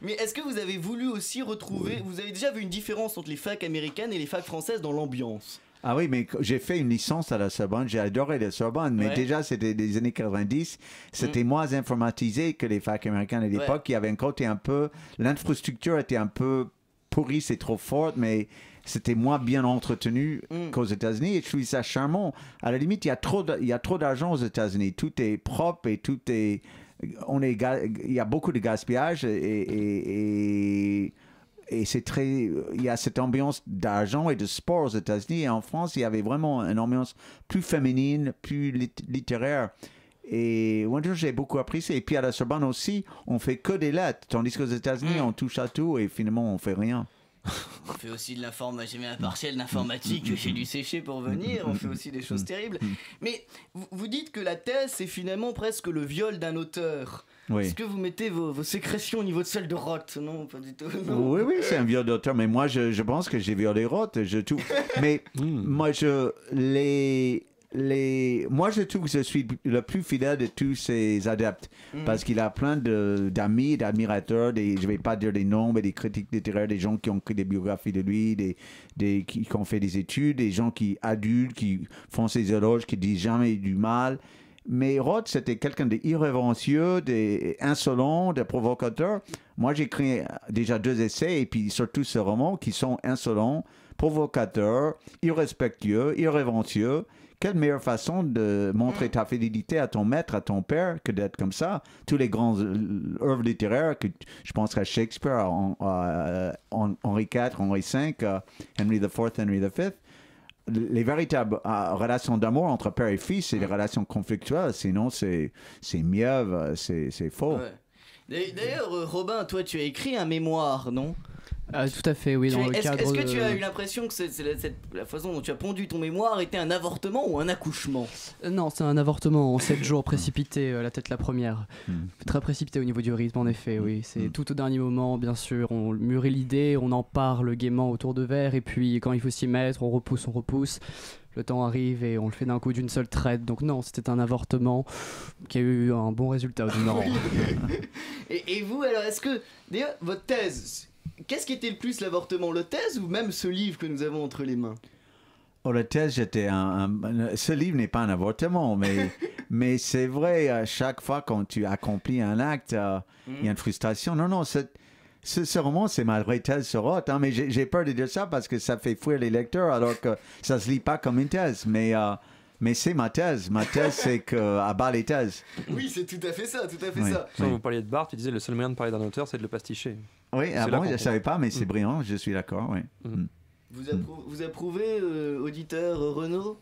Mais est-ce que vous avez voulu aussi retrouver, vous avez déjà vu une différence entre les facs américaines et les facs françaises dans l'ambiance? Ah oui, mais j'ai fait une licence à la Sorbonne, j'ai adoré la Sorbonne, mais déjà c'était des années 90, c'était moins informatisé que les facs américaines à l'époque, il y avait un côté un peu, l'infrastructure était un peu pourrie, c'est trop fort, mais c'était moins bien entretenu qu'aux États-Unis, et je trouve ça charmant. À la limite, il y a trop d'argent aux États-Unis, tout est propre et tout est... il y a beaucoup de gaspillage et c'est très... Il y a cette ambiance d'argent et de sport aux États-Unis, et en France, il y avait vraiment une ambiance plus féminine, plus littéraire. Et moi, j'ai beaucoup apprécié. Et puis à la Sorbonne aussi, on fait que des lettres, tandis qu'aux États-Unis, on touche à tout et finalement, on fait rien. On fait aussi de l'informatique, j'ai mis un partiel d'informatique que j'ai dû sécher pour venir, on fait aussi des choses terribles. Mais vous dites que la thèse, c'est finalement presque le viol d'un auteur. Est-ce que vous mettez vos sécrétions au niveau de celle de Roth? Non, pas du tout. Non. Oui, c'est un viol d'auteur, mais moi, je pense que j'ai violé Roth, mais moi, moi, je trouve que je suis le plus fidèle de tous ces adeptes, parce qu'il a plein d'amis, d'admirateurs, je ne vais pas dire des noms, mais des critiques littéraires, des gens qui ont écrit des biographies de lui, qui ont fait des études, des gens adultes, qui font ses éloges, qui disent jamais du mal. Mais Roth, c'était quelqu'un d'irrévérencieux, d'insolent, de provocateur. Moi, j'ai écrit déjà 2 essais, et puis surtout ce roman, qui sont insolents, provocateurs, irrespectueux, irrévérencieux. Quelle meilleure façon de montrer ta fidélité à ton maître, à ton père, que d'être comme ça? Tous les grands œuvres littéraires, que je pense à Shakespeare, Henri IV, Henri V, Henry IV, Henry V, les véritables relations d'amour entre père et fils, c'est des relations conflictuelles, sinon c'est mièvre, c'est faux. D'ailleurs, Robin, toi tu as écrit un mémoire, non? Tout à fait, oui. Est-ce que tu as eu l'impression que la façon dont tu as pondu ton mémoire était un avortement ou un accouchement? Non, c'est un avortement en 7 jours précipité, la tête la première. Très précipité au niveau du rythme, en effet, oui. C'est tout au dernier moment, bien sûr. On mûrit l'idée, on en parle gaiement autour de verre, et puis quand il faut s'y mettre, on repousse. Le temps arrive et on le fait d'un coup d'une seule traite. Donc non, c'était un avortement qui a eu un bon résultat au demeurant. Et vous, alors, est-ce que, d'ailleurs, votre thèse... Qu'est-ce qui était le plus l'avortement, le thèse ou même ce livre que nous avons entre les mains? Oh, la thèse, ce livre n'est pas un avortement, mais c'est vrai, à chaque fois quand tu accomplis un acte, il y a une frustration. Non, ce roman, c'est ma vraie thèse sur Roth, hein, mais j'ai peur de dire ça parce que ça fait fuir les lecteurs alors que ça se lit pas comme une thèse. Mais c'est ma thèse. Ma thèse, c'est à bas les thèses. Oui, c'est tout à fait ça, tout à fait Oui. ça. Quand vous parliez de Barthes, tu disais le seul moyen de parler d'un auteur, c'est de le pasticher. Oui, C'est là qu'on je ne savais pas, mais c'est brillant, je suis d'accord. Oui. Vous approuvez, auditeur Renaud?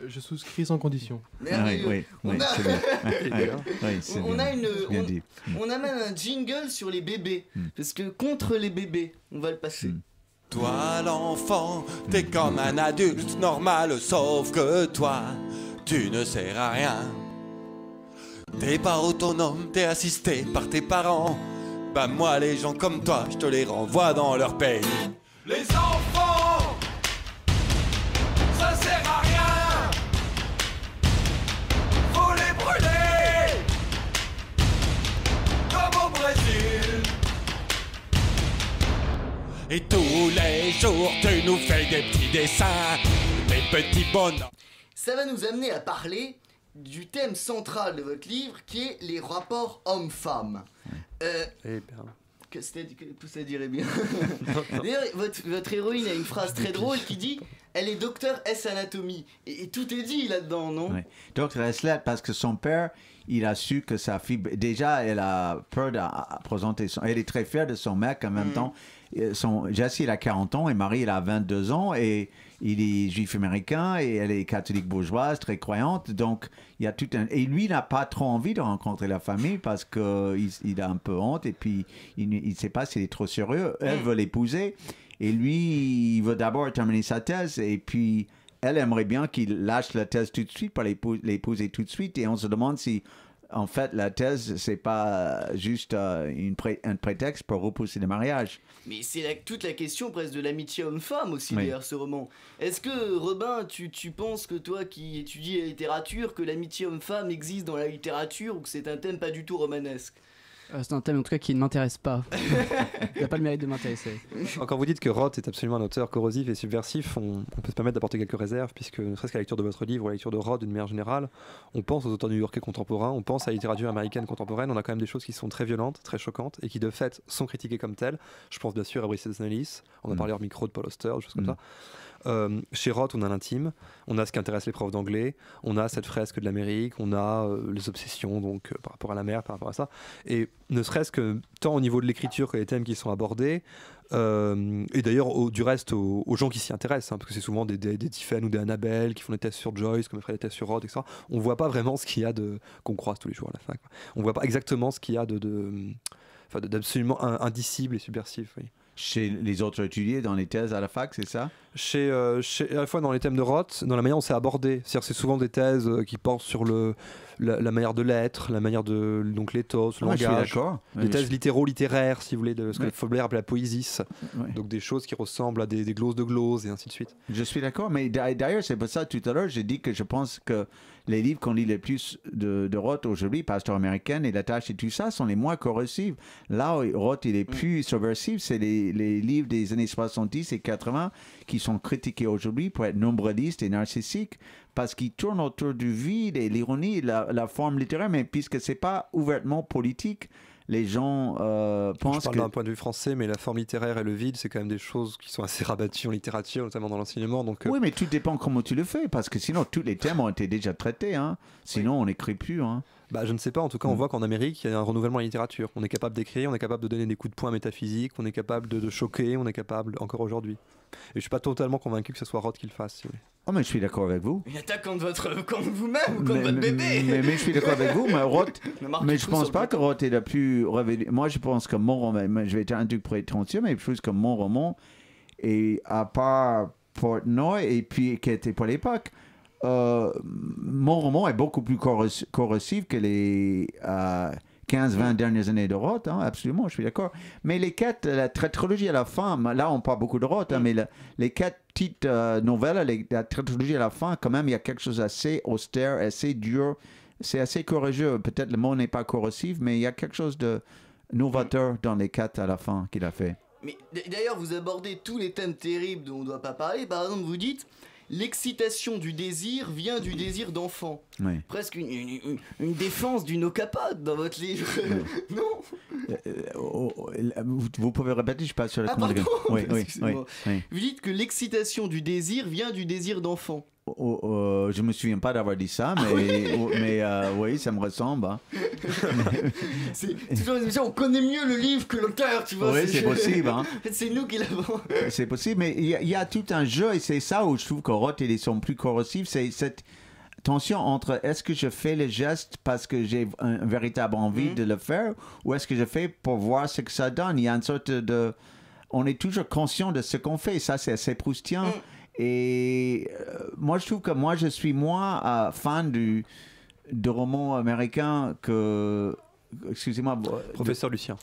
Je souscris sans condition. Merveilleux. Oui, c'est bien. Oui, c'est On bien. a Bien dit. on a même un jingle sur les bébés. Parce que contre les bébés, on va le passer. Toi l'enfant, t'es comme un adulte normal, sauf que toi, tu ne sers à rien. T'es pas autonome, t'es assisté par tes parents. Bah moi les gens comme toi, je te les renvoie dans leur pays. Les enfants, ça sert à rien. Faut les brûler, comme au Brésil. Et tous les jours, tu nous fais des petits dessins, des petits bonhommes. Ça va nous amener à parler du thème central de votre livre qui est les rapports hommes-femmes. Eh bien. Que ça dirait bien. D'ailleurs, votre héroïne a une phrase très drôle qui dit elle est docteur S anatomie. Et tout est dit là-dedans, non? Oui. Docteur S, parce que son père, il a su que sa fille. Déjà, elle a peur de présenter son. Elle est très fière de son mec en même temps. Jessie, il a 40 ans et Marie, elle a 22 ans et il est juif américain et elle est catholique bourgeoise, très croyante. Donc, il y a tout un... Et lui, il n'a pas trop envie de rencontrer la famille parce qu'il a un peu honte et puis il ne sait pas s'il est trop sérieux. Elle veut l'épouser et lui, il veut d'abord terminer sa thèse et puis elle aimerait bien qu'il lâche la thèse tout de suite pour l'épouser tout de suite. Et on se demande si... En fait, la thèse, c'est pas juste un prétexte pour repousser le mariage. Mais c'est toute la question presque de l'amitié homme-femme aussi derrière ce roman. Est-ce que, Robin, tu penses que toi qui étudies la littérature, que l'amitié homme-femme existe dans la littérature ou que c'est un thème pas du tout romanesque? C'est un thème en tout cas qui ne m'intéresse pas. Il n'a pas le mérite de m'intéresser. Quand vous dites que Roth est absolument un auteur corrosif et subversif, on peut se permettre d'apporter quelques réserves, puisque ne serait-ce qu'à la lecture de votre livre ou à la lecture de Roth d'une manière générale, on pense aux auteurs new-yorkais contemporains, on pense à la littérature américaine contemporaine, on a quand même des choses qui sont très violentes, très choquantes, et qui de fait sont critiquées comme telles. Je pense bien sûr à Bret Easton Ellis, on a parlé hors micro de Paul Auster, des choses comme ça. Chez Roth, on a l'intime, on a ce qui intéresse les profs d'anglais, on a cette fresque de l'Amérique, on a les obsessions donc par rapport à la mer, par rapport à ça. Et ne serait-ce que tant au niveau de l'écriture que les thèmes qui sont abordés, et d'ailleurs du reste aux gens qui s'y intéressent, hein, parce que c'est souvent des Tiffen ou des Annabelle qui font des tests sur Joyce, comme ils feraient des tests sur Roth, etc. On voit pas vraiment ce qu'il y a qu'on croise tous les jours à la fin, quoi. On voit pas exactement ce qu'il y a d'absolument indicible et subversif. Oui. Chez les autres étudiés dans les thèses à la fac, c'est ça? À la fois dans les thèmes de Roth, dans la manière dont c'est abordé. C'est-à-dire c'est souvent des thèses qui portent sur la manière de l'être, la manière de donc l'éthos, le langage. Des thèses littéraires, si vous voulez, de ce que Faulkner appelait la poésis. Donc des choses qui ressemblent à des gloses de gloses et ainsi de suite. Je suis d'accord, mais d'ailleurs, c'est pour ça tout à l'heure, j'ai dit que je pense que les livres qu'on lit le plus de Roth aujourd'hui, Pasteur américaine et La Tâche et tout ça, sont les moins corrosifs. Là où Roth il est plus subversif, c'est les livres des années 70 et 80 qui sont critiqués aujourd'hui pour être nombrilistes et narcissiques parce qu'ils tournent autour du vide et l'ironie, la forme littéraire, mais puisque c'est pas ouvertement politique, les gens pensent que... Je parle d'un point de vue français, mais la forme littéraire et le vide, c'est quand même des choses qui sont assez rabattues en littérature, notamment dans l'enseignement. Donc, Oui, mais tout dépend comment tu le fais, parce que sinon, tous les thèmes ont été déjà traités. Hein. Sinon, on n'écrit plus. Hein. Je ne sais pas. En tout cas, on voit qu'en Amérique, il y a un renouvellement de la littérature. On est capable d'écrire, on est capable de donner des coups de poing métaphysiques, on est capable de choquer, on est capable, encore aujourd'hui. Et je ne suis pas totalement convaincu que ce soit Roth qui le fasse, si vous voulez. Oh, mais je suis d'accord avec vous. Une attaque contre vous-même ou contre votre bébé. Mais je suis d'accord avec vous, mais Roth... mais je pense pas que Roth est la plus... Moi, je pense que mon roman... Je vais être un truc prétentieux, mais je pense que mon roman, et à part Portnoy, et puis qui était pour l'époque, mon roman est beaucoup plus corrosif que les 15-20 dernières années de Roth, hein, absolument, je suis d'accord. Mais les quatre, la trilogie à la fin, là on parle beaucoup de Roth, hein, mais les quatre petites nouvelles, la trilogie à la fin, quand même, il y a quelque chose d'assez austère, assez dur, c'est assez courageux. Peut-être le mot n'est pas corrosif, mais il y a quelque chose de novateur dans les quatre à la fin qu'il a fait. Mais d'ailleurs, vous abordez tous les thèmes terribles dont on ne doit pas parler. Par exemple, vous dites l'excitation du désir vient du désir d'enfant. Oui. Presque une défense du no-capade dans votre livre. Non. Vous pouvez répéter, je suis pas sûr de Pardon. Oui. Vous dites que l'excitation du désir vient du désir d'enfant. Je me souviens pas d'avoir dit ça, oui, ça me ressemble. Hein. C'est toujours une émission, on connaît mieux le livre que l'auteur, tu vois. Oui, c'est possible. Hein. En fait, c'est nous qui l'avons. C'est possible, mais il y a tout un jeu, et c'est ça où je trouve que Roth ils sont plus corrosifs, c'est cette tension entre est-ce que je fais le geste parce que j'ai un véritable envie de le faire, ou est-ce que je fais pour voir ce que ça donne. Il y a une sorte de... On est toujours conscient de ce qu'on fait, ça c'est assez proustien. Et moi, je trouve que je suis moins fan de romans américains que... Excusez-moi. Professeur Lucien.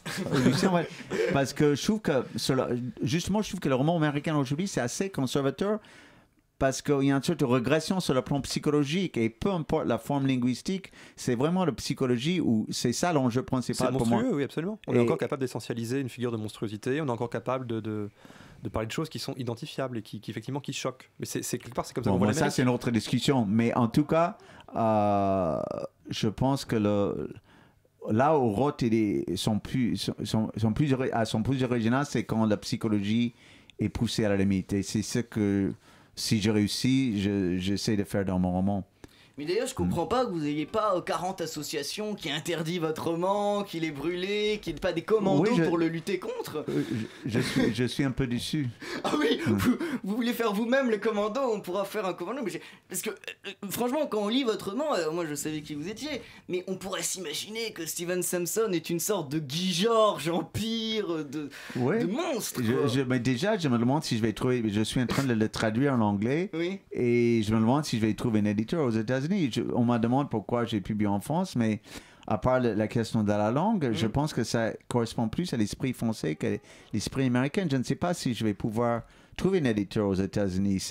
Lucien, ouais. Parce que je trouve que... Justement, je trouve que le roman américain aujourd'hui, c'est assez conservateur parce qu'il y a une sorte de régression sur le plan psychologique. Et peu importe la forme linguistique, c'est vraiment la psychologie où c'est ça l'enjeu principal pour moi. C'est monstrueux, oui, absolument. On est encore capable d'essentialiser une figure de monstruosité. On est encore capable de parler de choses qui sont identifiables et qui effectivement qui choquent. Mais c'est quelque part c'est comme ça. Bon, ça c'est une autre discussion. Mais en tout cas, je pense que là où Roth sont plus originaux, c'est quand la psychologie est poussée à la limite. Et c'est ce que si je réussis, j'essaie de faire dans mon roman. Mais d'ailleurs, je comprends pas que vous n'ayez pas 40 associations qui interdisent votre roman, qui les brûlez, qui n'aient pas des commandos pour le lutter contre. Je suis un peu déçu. Ah oui, vous voulez faire vous-même le commando, on pourra faire un commando. Parce que, franchement, quand on lit votre roman, moi je savais qui vous étiez, mais on pourrait s'imaginer que Steven Sampson est une sorte de Guy Georges, empire, de monstre. Mais déjà, je me demande si je vais trouver. Je suis en train de le traduire en anglais. Oui. Et je me demande si je vais trouver un éditeur aux États-Unis. On me demande pourquoi j'ai publié en France, mais à part la question de la langue, je pense que ça correspond plus à l'esprit français que l'esprit américain. Je ne sais pas si je vais pouvoir trouver un éditeur aux États-Unis.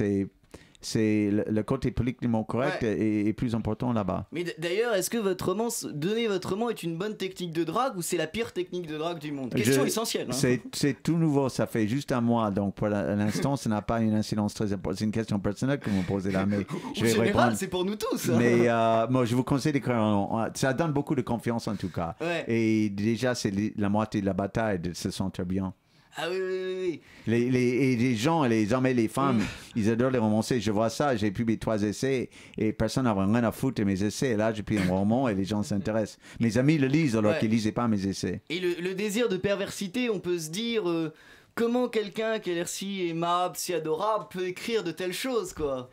C'est le côté politiquement correct est plus important là-bas. Mais d'ailleurs, est-ce que donner votre roman est une bonne technique de drague ou c'est la pire technique de drague du monde? Question essentielle. Hein. C'est tout nouveau, ça fait juste un mois, donc pour l'instant, ça n'a pas une incidence très importante. C'est une question personnelle que vous me posez là, mais je vais répondre. C'est pour nous tous. Hein. Mais moi, je vous conseille d'écrire un roman. Ça donne beaucoup de confiance en tout cas. Ouais. Et déjà, c'est la moitié de la bataille de se sentir bien. Ah oui. Les gens, les hommes et les femmes, ils adorent les romanciers. Je vois ça, j'ai publié 3 essais et personne n'a rien à foutre de mes essais. Et là, j'ai publié un roman et les gens s'intéressent. Mes amis le lisent alors qu'ils ne lisaient pas mes essais. Et le désir de perversité, on peut se dire... comment quelqu'un qui a l'air si aimable, si adorable, peut écrire de telles choses, quoi?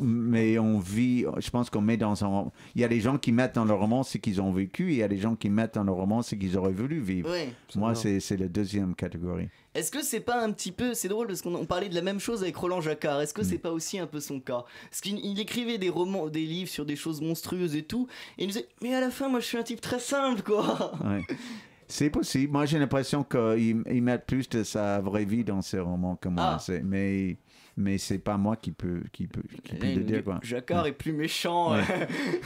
Mais on vit, je pense qu'on met dans un... Il y a des gens qui mettent dans leur roman ce qu'ils ont vécu, et il y a des gens qui mettent dans leur roman ce qu'ils auraient voulu vivre. Oui. Moi, c'est la deuxième catégorie. Est-ce que c'est pas un petit peu... C'est drôle parce qu'on parlait de la même chose avec Roland Jacquard. Est-ce que c'est pas aussi un peu son cas? Parce qu'il écrivait des romans, des livres sur des choses monstrueuses et tout, et il nous disait, mais à la fin, moi, je suis un type très simple, quoi. Ouais. C'est possible. Moi, j'ai l'impression qu'il met plus de sa vraie vie dans ses romans que moi. Mais c'est pas moi qui peut le dire, quoi. Jacquard est plus méchant.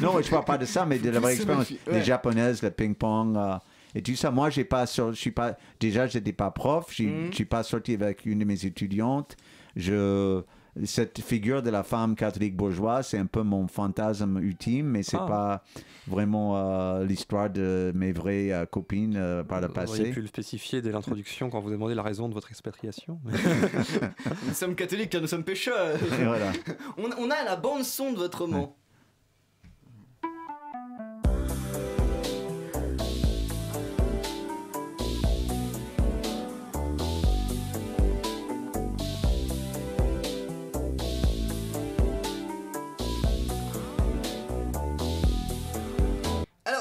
Non, je parle pas de ça, mais de la vraie expérience. Les japonaises, le ping-pong et tout ça. Moi, j'étais pas prof. Je suis pas sorti avec une de mes étudiantes. Cette figure de la femme catholique bourgeoise, c'est un peu mon fantasme ultime, mais c'est pas vraiment l'histoire de mes vraies copines par le passé. Vous auriez pu le spécifier dès l'introduction quand vous demandez la raison de votre expatriation. Nous sommes catholiques car nous sommes pécheurs. Et voilà. On a la bande son de votre roman. Ouais.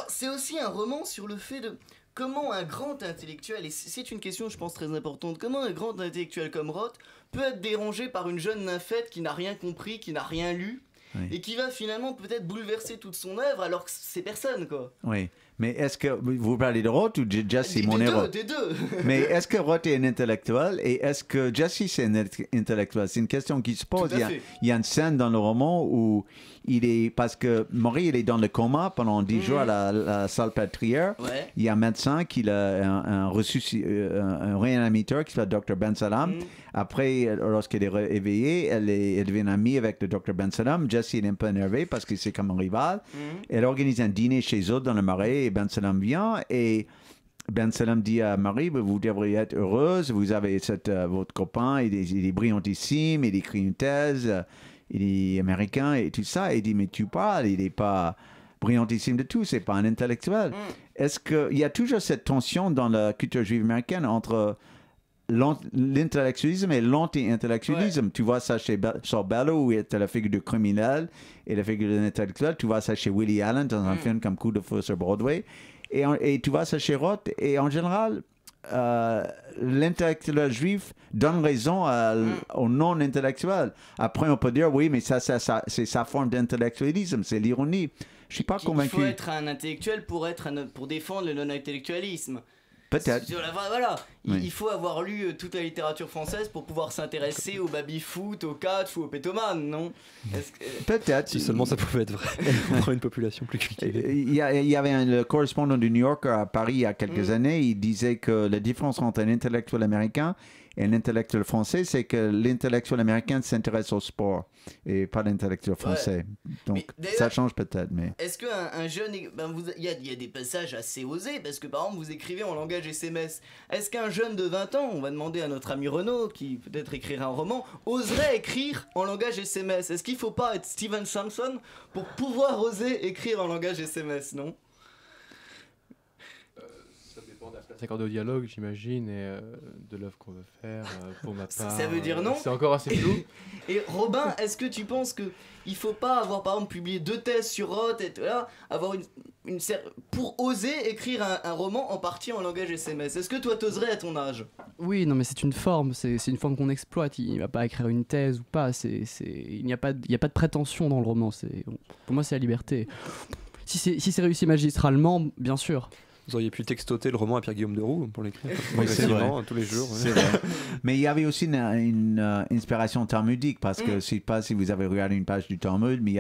C'est aussi un roman sur le fait de comment un grand intellectuel, et c'est une question je pense très importante, comment un grand intellectuel comme Roth peut être dérangé par une jeune nymphette qui n'a rien compris, qui n'a rien lu, et qui va finalement peut-être bouleverser toute son œuvre alors que c'est personne, quoi. Oui, mais est-ce que vous parlez de Roth ou de Jesse, mon héros? Des deux. Mais est-ce que Roth est un intellectuel et est-ce que Jesse c'est un intellectuel? C'est une question qui se pose. Il y a une scène dans le roman où il est, parce que Maury il est dans le coma pendant 10 jours à la Salpêtrière. Ouais. Il y a un médecin qui a un réanimateur qui s'appelle Dr. Ben Salam. Après, lorsqu'elle est éveillée, elle devient amie avec le Dr. Ben Salam. Jesse est un peu énervé parce que c'est comme un rival. Elle organise un dîner chez eux dans le marais et Ben Salam vient et Ben Salam dit à Marie, vous devriez être heureuse, vous avez votre copain, il est brillantissime, il écrit une thèse, il est américain et tout ça. Et il dit, mais tu parles, il n'est pas brillantissime de tout, c'est pas un intellectuel. Est-ce qu'il y a toujours cette tension dans la culture juive américaine entre l'intellectualisme et l'anti-intellectualisme? Tu vois ça chez Bellow où il y a la figure du criminel et la figure de l'intellectuel. Tu vois ça chez Woody Allen dans un film comme Coup de feu sur Broadway. Et tu vois ça chez Roth. Et en général, l'intellectuel juif donne raison au non-intellectuel. Après, on peut dire, oui, mais ça c'est sa forme d'intellectualisme, c'est l'ironie. Je suis pas convaincu. Il faut être un intellectuel pour défendre le non-intellectualisme. Peut-être. Voilà. Oui. Il faut avoir lu toute la littérature française pour pouvoir s'intéresser au baby-foot, au catch ou au pétoman, non? Peut-être. Si seulement ça pouvait être vrai. On prend une population plus cultivée. Il y avait le correspondant du New Yorker à Paris il y a quelques années, il disait que la différence entre un intellectuel américain et un intellectuel français, c'est que l'intellectuel américain s'intéresse au sport et pas l'intellectuel français. Donc ça change peut-être. Mais est-ce qu'un jeune... il y a des passages assez osés, parce que par exemple vous écrivez en langage SMS. Est-ce qu'un jeune de 20 ans, on va demander à notre ami Renaud, qui peut-être écrira un roman, oserait écrire en langage SMS? Est-ce qu'il ne faut pas être Steven Sampson pour pouvoir oser écrire en langage SMS, non? Accord de dialogue, j'imagine, et de l'œuvre qu'on veut faire. Pour ma part, ça veut dire non. C'est encore assez flou. Et Robin, est-ce que tu penses qu'il faut pas avoir par exemple publié 2 thèses sur Roth et là, avoir pour oser écrire un roman en partie en langage SMS? Est-ce que toi t'oserais à ton âge? Oui, non, mais c'est une forme qu'on exploite. Il va pas écrire une thèse ou pas. Il n'y a pas de prétention dans le roman. Pour moi, c'est la liberté. Si c'est réussi magistralement, bien sûr. Vous auriez pu textoter le roman à Pierre-Guillaume Deroux pour l'écrire. Oui, c'est vrai. Tous les jours. C'est vrai. Mais il y avait aussi une inspiration talmudique parce que je ne sais pas si vous avez regardé une page du Talmud, mais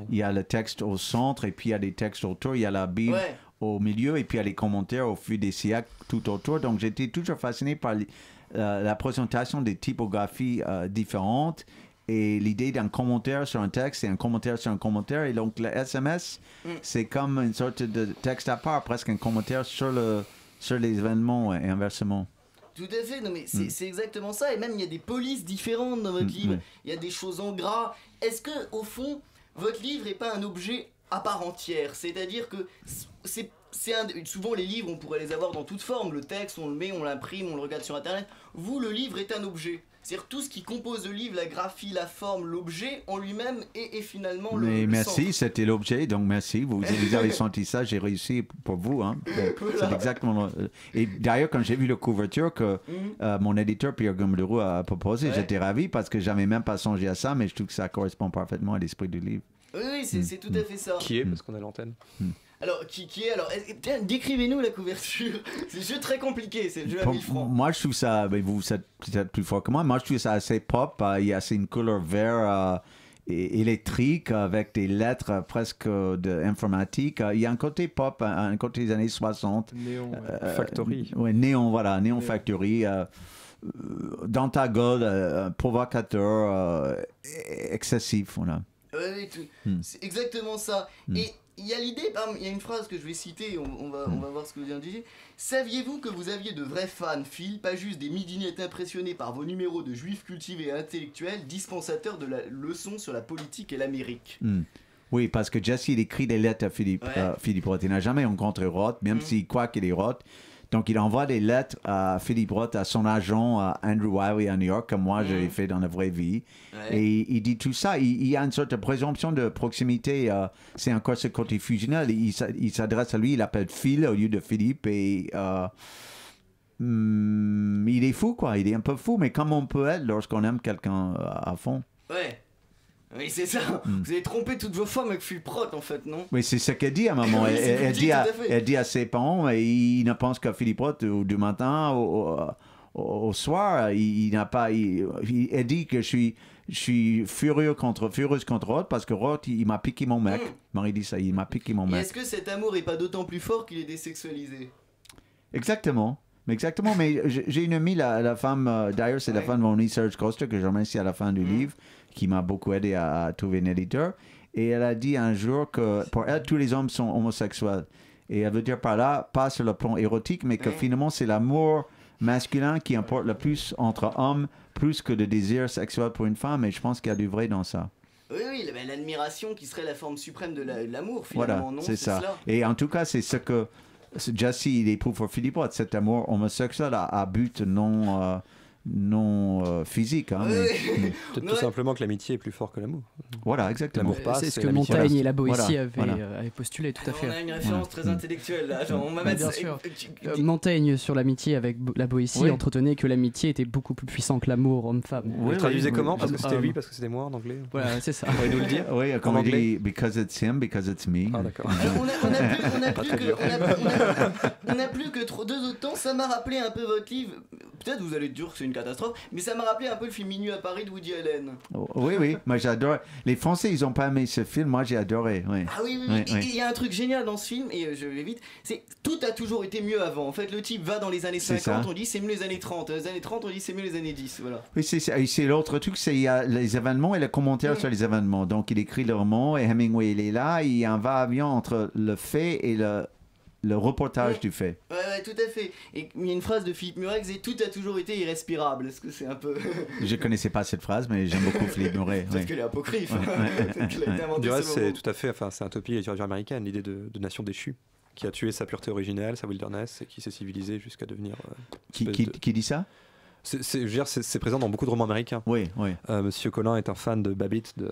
il y a le texte au centre et puis il y a des textes autour. Il y a la Bible au milieu et puis il y a les commentaires au fil des siècles tout autour. Donc j'étais toujours fasciné par la présentation des typographies différentes. Et l'idée d'un commentaire sur un texte et un commentaire sur un commentaire. Et donc, le SMS, c'est comme une sorte de texte à part, presque un commentaire sur les événements et inversement. Tout à fait, non mais c'est exactement ça. Et même, il y a des polices différentes dans votre livre. Il y a des choses en gras. Est-ce que, au fond, votre livre n'est pas un objet à part entière? C'est-à-dire que souvent les livres, on pourrait les avoir dans toute forme. Le texte, on le met, on l'imprime, on le regarde sur Internet. Vous, le livre est un objet. C'est-à-dire tout ce qui compose le livre, la graphie, la forme, l'objet en lui-même est finalement le Mais merci, centre. C'était l'objet, donc merci. Vous avez senti ça, j'ai réussi pour vous. Hein. Voilà. C'est exactement... Et d'ailleurs, quand j'ai vu la couverture que mon éditeur Pierre-Guillaume Deroux a proposé, j'étais ravi parce que j'avais même pas songé à ça, mais je trouve que ça correspond parfaitement à l'esprit du livre. Oui, c'est tout à fait ça. Qui est, parce qu'on a l'antenne. Alors, qui est alors décrivez-nous la couverture. C'est un jeu très compliqué, c'est le jeu à 1000 francs. Moi, je trouve ça, vous êtes peut-être plus fort que moi je trouve ça assez pop. Il y a une couleur vert électrique avec des lettres presque informatiques. Il y a un côté pop, un côté des années 60. Néon. Factory. Néon, voilà, Néon Factory. Dans ta gueule, provocateur, excessif. Voilà. Oui, c'est exactement ça. Et il y a l'idée, il y a une phrase que je vais citer, on va voir ce que vous vient de dire. Saviez-vous que vous aviez de vrais fans, Phil, pas juste des midinettes impressionnés par vos numéros de juifs cultivés et intellectuels, dispensateurs de la leçon sur la politique et l'Amérique? Oui, parce que Jesse, il écrit des lettres à Philippe Roth. Il n'a jamais rencontré Roth, même s'il croit qu'il est Roth. Donc, il envoie des lettres à Philippe Roth, à son agent, à Andrew Wiley à New York, comme moi, je l'ai fait dans la vraie vie. Et il dit tout ça. Il y a une sorte de présomption de proximité. C'est encore ce côté fusionnel. Il s'adresse à lui, il l'appelle Phil au lieu de Philippe. Et il est fou, quoi. Il est un peu fou, mais comme on peut être lorsqu'on aime quelqu'un à fond. Ouais. Oui, c'est ça. Vous avez trompé toutes vos femmes avec Philippe Roth, en fait, non? Mais c'est ce qu'elle dit à un moment. Oui, c'est elle, dit, tout à fait. elle dit à ses parents, il ne pense qu'à Philippe Roth du matin au soir. Elle dit que je suis furieuse contre Roth parce que Roth, il m'a piqué mon mec. Marie dit ça, il m'a piqué mon Et mec. est-ce que cet amour est pas d'autant plus fort qu'il est désexualisé? Exactement, mais j'ai une amie, la femme, d'ailleurs c'est la femme de mon ami Serge Costa, que je remercie à la fin du livre, qui m'a beaucoup aidé à trouver un éditeur, et elle a dit un jour que pour elle, tous les hommes sont homosexuels, et elle veut dire par là, pas sur le plan érotique, mais que finalement c'est l'amour masculin qui importe le plus entre hommes, plus que le désir sexuel pour une femme, et je pense qu'il y a du vrai dans ça. Oui, l'admiration qui serait la forme suprême de l'amour, Voilà, finalement, non? c'est ça. Cela. Et en tout cas, c'est ce que Jesse il éprouve pour Philippe Roth, cet amour homosexuel à but non physique. Hein, Peut-être tout simplement que l'amitié est plus fort que l'amour. Voilà, exactement. L'amour passe, C'est ce et que l'amitié Montaigne reste. et la Boétie Voilà. avaient postulé, tout à fait. On a une référence très intellectuelle, là. Genre, on va mettre Bien ça- sûr. tu- Montaigne, sur l'amitié avec la Boétie, Oui. entretenait que l'amitié était beaucoup plus puissante que l'amour homme-femme. Oui, Vous traduisez oui, comment? oui. Parce que c'était lui, parce que c'était moi en anglais. Voilà, c'est ça. Vous pourriez nous le dire? Oui, comme En on dit, anglais. because it's him, because it's me. Ah, d'accord. On a plus que 2 autres temps. Ça m'a rappelé un peu votre livre. Peut-être vous allez dire que c'est une catastrophe, mais ça m'a rappelé un peu le film Minuit à Paris de Woody Allen. Oui, moi j'adore. Les Français, ils n'ont pas aimé ce film, moi j'ai adoré. Oui. Ah oui. Oui, Et oui. il y a un truc génial dans ce film, et je vais vite, c'est tout a toujours été mieux avant. En fait, le type va dans les années C'est 50, ça. on dit c'est mieux les années 30. Dans les années 30, on dit c'est mieux les années 10. Voilà. Oui, c'est l'autre truc, c'est il y a les événements et les commentaires sur les événements. Donc il écrit le roman et Hemingway il est là, il y a un va-et-vient entre le fait et le reportage du fait. Ouais, tout à fait. Et il y a une phrase de Philippe Murex, et tout a toujours été irrespirable. Est-ce que c'est un peu. Je connaissais pas cette phrase, mais j'aime beaucoup Philippe Murray. Peut-être qu'elle est apocryphe. Peut-être qu'elle a été inventée Du reste, ce c'est moment. tout à fait, enfin, c'est un utopie de la littérature américaine, l'idée de nation déchue, qui a tué sa pureté originelle, sa wilderness, et qui s'est civilisé jusqu'à devenir. Qui dit ça? Je veux dire, c'est présent dans beaucoup de romans américains. Oui. Monsieur Collin est un fan de Babbitt de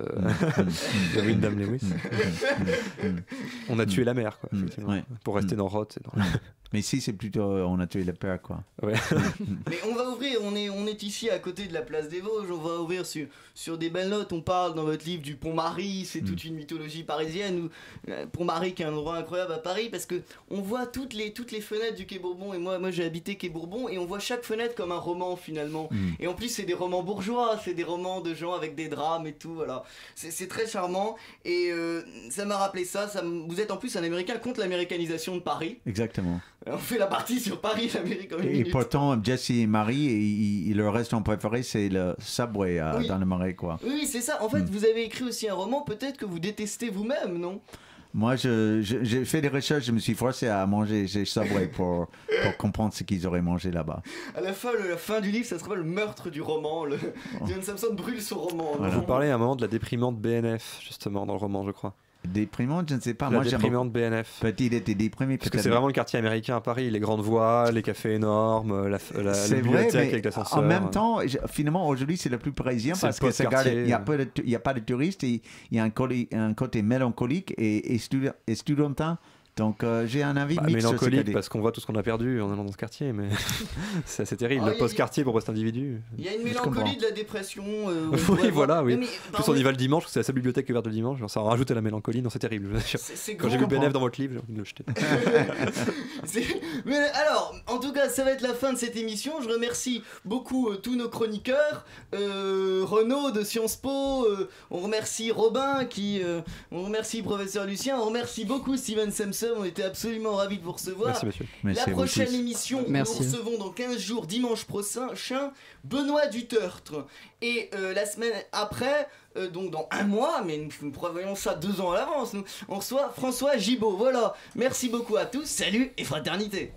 Wyndham Lewis. On a tué la mère, quoi, effectivement, pour rester dans Roth. Et dans... Mais ici, c'est plutôt on a tué le père, quoi. Ouais. Mais on va ouvrir, on est ici à côté de la place des Vosges, on va ouvrir sur des belles notes. On parle dans votre livre du Pont-Marie, c'est toute une mythologie parisienne. Pont-Marie qui est un endroit incroyable à Paris, parce que on voit toutes les fenêtres du Quai Bourbon, et moi j'ai habité Quai Bourbon, et on voit chaque fenêtre comme un roman finalement. Et en plus c'est des romans bourgeois, c'est des romans de gens avec des drames et tout, voilà. C'est très charmant, et ça m'a rappelé ça. Vous êtes en plus un Américain contre l'américanisation de Paris. Exactement. On fait la partie sur Paris, l'Amérique en une Et minute. pourtant, Jesse et Marie, leur restaurant préféré, c'est le Subway Oui. dans le Marais, quoi. Oui, c'est ça. En fait, vous avez écrit aussi un roman, peut-être que vous détestez vous-même, non? Moi, j'ai fait des recherches, je me suis forcé à manger chez Subway pour comprendre ce qu'ils auraient mangé là-bas. À la fin du livre, ça sera le meurtre du roman. John Samson brûle son roman. Voilà. Vous parlez à un moment de la déprimante BNF, justement, dans le roman, je crois. Déprimant, je ne sais pas. La Moi, j'aime déprimante BNF. Peut-être il était déprimé, Parce que peut-être. c'est vraiment le quartier américain à Paris, les grandes voies, les cafés énormes, la C'est vrai, bibliothèque mais avec l'ascenseur. en même temps, finalement, aujourd'hui, c'est le plus parisien C'est parce le que ça garde, post-quartier. il n'y a pas de touristes, et il y a un côté mélancolique et studentin. Donc, j'ai un avis mixte sur ce mélancolique qu'a dit. parce qu'on voit tout ce qu'on a perdu en allant dans ce quartier, mais c'est assez terrible. Ah, le post-quartier pour cet individu. Il y a une Je comprends. mélancolie de la dépression. Oui, voilà, oui. Mais, En plus, on y va le dimanche, parce que c'est la seule bibliothèque qui est ouverte le dimanche. Genre, ça rajoute à la mélancolie, non, c'est terrible. c'est Quand j'ai vu le BNF dans votre livre, j'ai envie de le jeter. Mais alors, en tout cas, ça va être la fin de cette émission. Je remercie beaucoup tous nos chroniqueurs. Renaud de Sciences Po, on remercie Robin, on remercie Professeur Lucien, on remercie beaucoup Steven Samson. On était absolument ravis de vous recevoir. Merci, monsieur. Merci La à vous prochaine tous. émission, Merci. nous recevons dans 15 jours, dimanche prochain, Benoît Dutertre. Et la semaine après, donc dans un mois, mais nous prévoyons ça 2 ans à l'avance, on reçoit François Gibault. Voilà, merci beaucoup à tous, salut et fraternité.